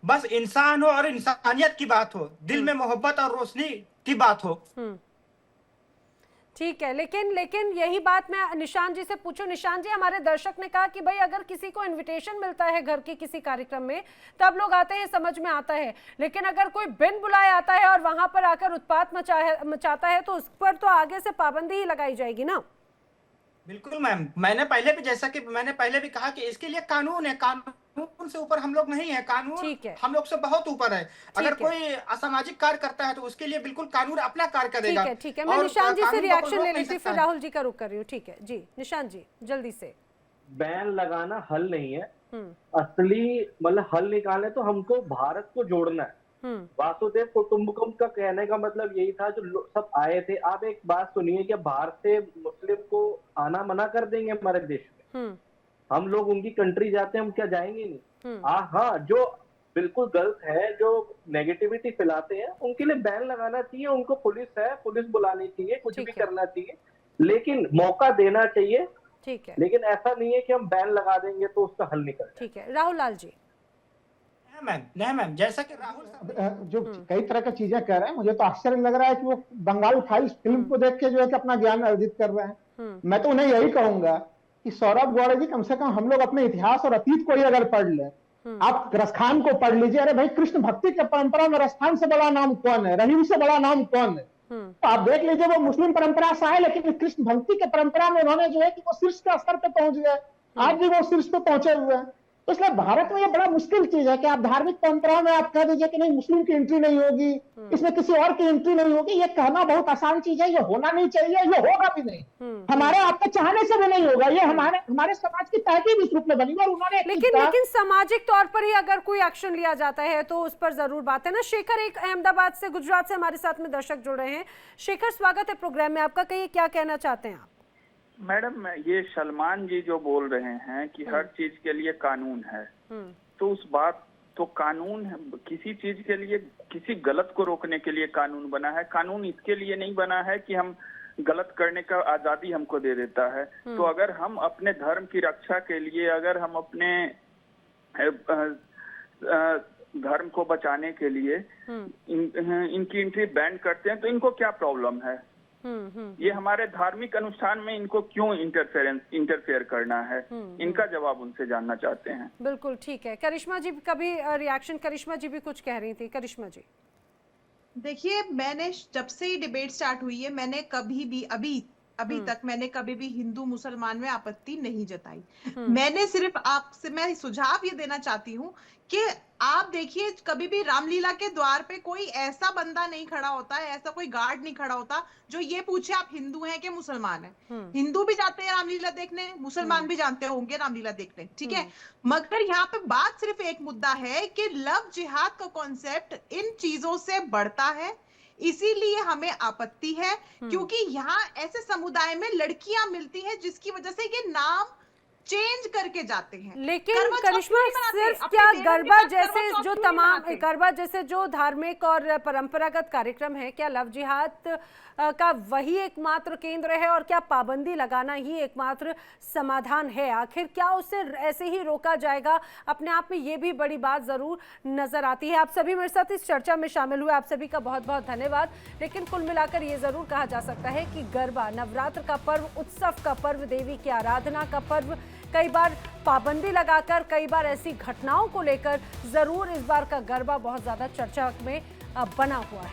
बस इंसान हो और इंसानियत की बात हो, दिल में मोहब्बत और रोशनी की बात हो। ठीक है, लेकिन यही बात मैं निशान जी से पूछूं। निशान जी, हमारे दर्शक ने कहा कि भाई अगर किसी को इनविटेशन मिलता है घर के किसी कार्यक्रम में तब लोग आते हैं, समझ में आता है, लेकिन अगर कोई बिन बुलाए आता है और वहां पर आकर उत्पात मचाता है तो उस पर तो आगे से पाबंदी ही लगाई जाएगी ना? बिल्कुल मैम, मैंने पहले भी कहा कि इसके लिए कानून है, कानून से ऊपर हम लोग नहीं है, कानून हम लोग से बहुत ऊपर है। अगर कोई असामाजिक कार्य करता है तो उसके लिए बिल्कुल कानून अपना कार्य करेगा। ठीक है, मैं निशान जी से रिएक्शन ले लेती हूँ, फिर राहुल जी का रुख कर रही हूँ। ठीक है जी, निशान जी जल्दी से। बैन लगाना हल नहीं है, असली मतलब हल निकालने तो हमको भारत को जोड़ना है। वासुदेव कुटुंबकम का कहने का मतलब यही था, जो सब आए थे। आप एक बात सुनिए कि बाहर से मुस्लिम को आना मना कर देंगे हमारे देश में? हम लोग उनकी कंट्री जाते हैं, हम क्या जाएंगे नहीं? हाँ, जो बिल्कुल गलत है, जो नेगेटिविटी फैलाते हैं, उनके लिए बैन लगाना चाहिए। उनको पुलिस है, पुलिस बुलानी चाहिए, कुछ भी करना चाहिए, लेकिन मौका देना चाहिए। ठीक है, लेकिन ऐसा नहीं है कि हम बैन लगा देंगे तो उसका हल निकल जाए। ठीक है, राहुल लाल जी। नहीं मैम, जैसा कि राहुल जो कई तरह की चीजें कह रहे हैं, मुझे तो आश्चर्य लग रहा है कि वो बंगाल फाइल्स फिल्म को देख के जो है कि अपना ज्ञान अर्जित कर रहे हैं। मैं तो उन्हें यही कहूंगा कि सौरभ गौड़े जी, कम से कम हम लोग अपने इतिहास और अतीत को ही अगर पढ़ लें, आप रसखान को पढ़ लीजिए। अरे भाई, कृष्ण भक्ति के परंपरा में रसखान से बड़ा नाम कौन है? रहीम से बड़ा नाम कौन है? तो आप देख लीजिए, वो मुस्लिम परंपरा से आए, लेकिन कृष्ण भक्ति के परंपरा में उन्होंने जो है कि वो शीर्ष के स्तर पे पहुंच गए। आज भी वो शीर्ष पे पहुंचे हुए हैं। तो इसलिए भारत में ये बड़ा मुश्किल चीज है कि आप धार्मिक परंपराओं में आप कह दीजिए कि नहीं मुस्लिम की एंट्री नहीं होगी, इसमें किसी और की एंट्री नहीं होगी। ये कहना बहुत आसान चीज है, ये होना नहीं चाहिए, ये होगा भी नहीं, हमारे आपके चाहने से भी नहीं होगा। ये हमारे समाज की तहकीब इस रूप में बनी और उन्होंने लेकिन सामाजिक तौर पर ही अगर कोई एक्शन लिया जाता है तो उस पर जरूर बात है ना। शेखर एक अहमदाबाद से, गुजरात से हमारे साथ में दर्शक जुड़ रहे हैं। शेखर, स्वागत है प्रोग्राम में आपका। कहिए क्या कहना चाहते हैं आप? मैडम, ये सलमान जी जो बोल रहे हैं कि हर चीज के लिए कानून है, तो उस बात तो कानून है, किसी चीज के लिए किसी गलत को रोकने के लिए कानून बना है। कानून इसके लिए नहीं बना है कि हम गलत करने का आजादी हमको दे देता है। तो अगर हम अपने धर्म की रक्षा के लिए, अगर हम अपने धर्म को बचाने के लिए इनकी एंट्री बैन करते हैं तो इनको क्या प्रॉब्लम है? ये हमारे धार्मिक अनुष्ठान में इनको क्यों इंटरफेयर करना है? इनका जवाब उनसे जानना चाहते हैं। बिल्कुल ठीक है। करिश्मा जी का भी रिएक्शन, करिश्मा जी भी कुछ कह रही थी। करिश्मा जी, देखिए, मैंने जब से ही डिबेट स्टार्ट हुई है, मैंने कभी भी अभी तक मैंने कभी भी हिंदू मुसलमान में आपत्ति नहीं जताई। मैंने सिर्फ आपसे मैं सुझाव ये देना चाहती हूँ कि आप देखिए, कभी भी रामलीला के द्वार पे कोई ऐसा बंदा नहीं खड़ा होता है, ऐसा कोई गार्ड नहीं खड़ा होता जो ये पूछे आप हिंदू हैं कि मुसलमान हैं। हिंदू भी जाते हैं रामलीला देखने, मुसलमान भी जानते होंगे रामलीला देखने, ठीक है। मगर यहाँ पे बात सिर्फ एक मुद्दा है कि लव जिहाद का कॉन्सेप्ट इन चीजों से बढ़ता है, इसीलिए हमें आपत्ति है। क्योंकि यहाँ ऐसे समुदाय में लड़कियां मिलती हैं जिसकी वजह से ये नाम चेंज करके जाते हैं। लेकिन करिश्मा, सिर्फ क्या गरबा जैसे जो धार्मिक और परंपरागत कार्यक्रम है, क्या लव जिहाद का वही एकमात्र केंद्र है और क्या पाबंदी लगाना ही एकमात्र समाधान है? आखिर क्या उससे ऐसे ही रोका जाएगा? अपने आप में ये भी बड़ी बात जरूर नजर आती है। आप सभी मेरे साथ इस चर्चा में शामिल हुए, आप सभी का बहुत बहुत धन्यवाद। लेकिन कुल मिलाकर ये जरूर कहा जा सकता है कि गरबा नवरात्र का पर्व, उत्सव का पर्व, देवी की आराधना का पर्व, कई बार पाबंदी लगाकर, कई बार ऐसी घटनाओं को लेकर जरूर इस बार का गरबा बहुत ज्यादा चर्चा में बना हुआ है।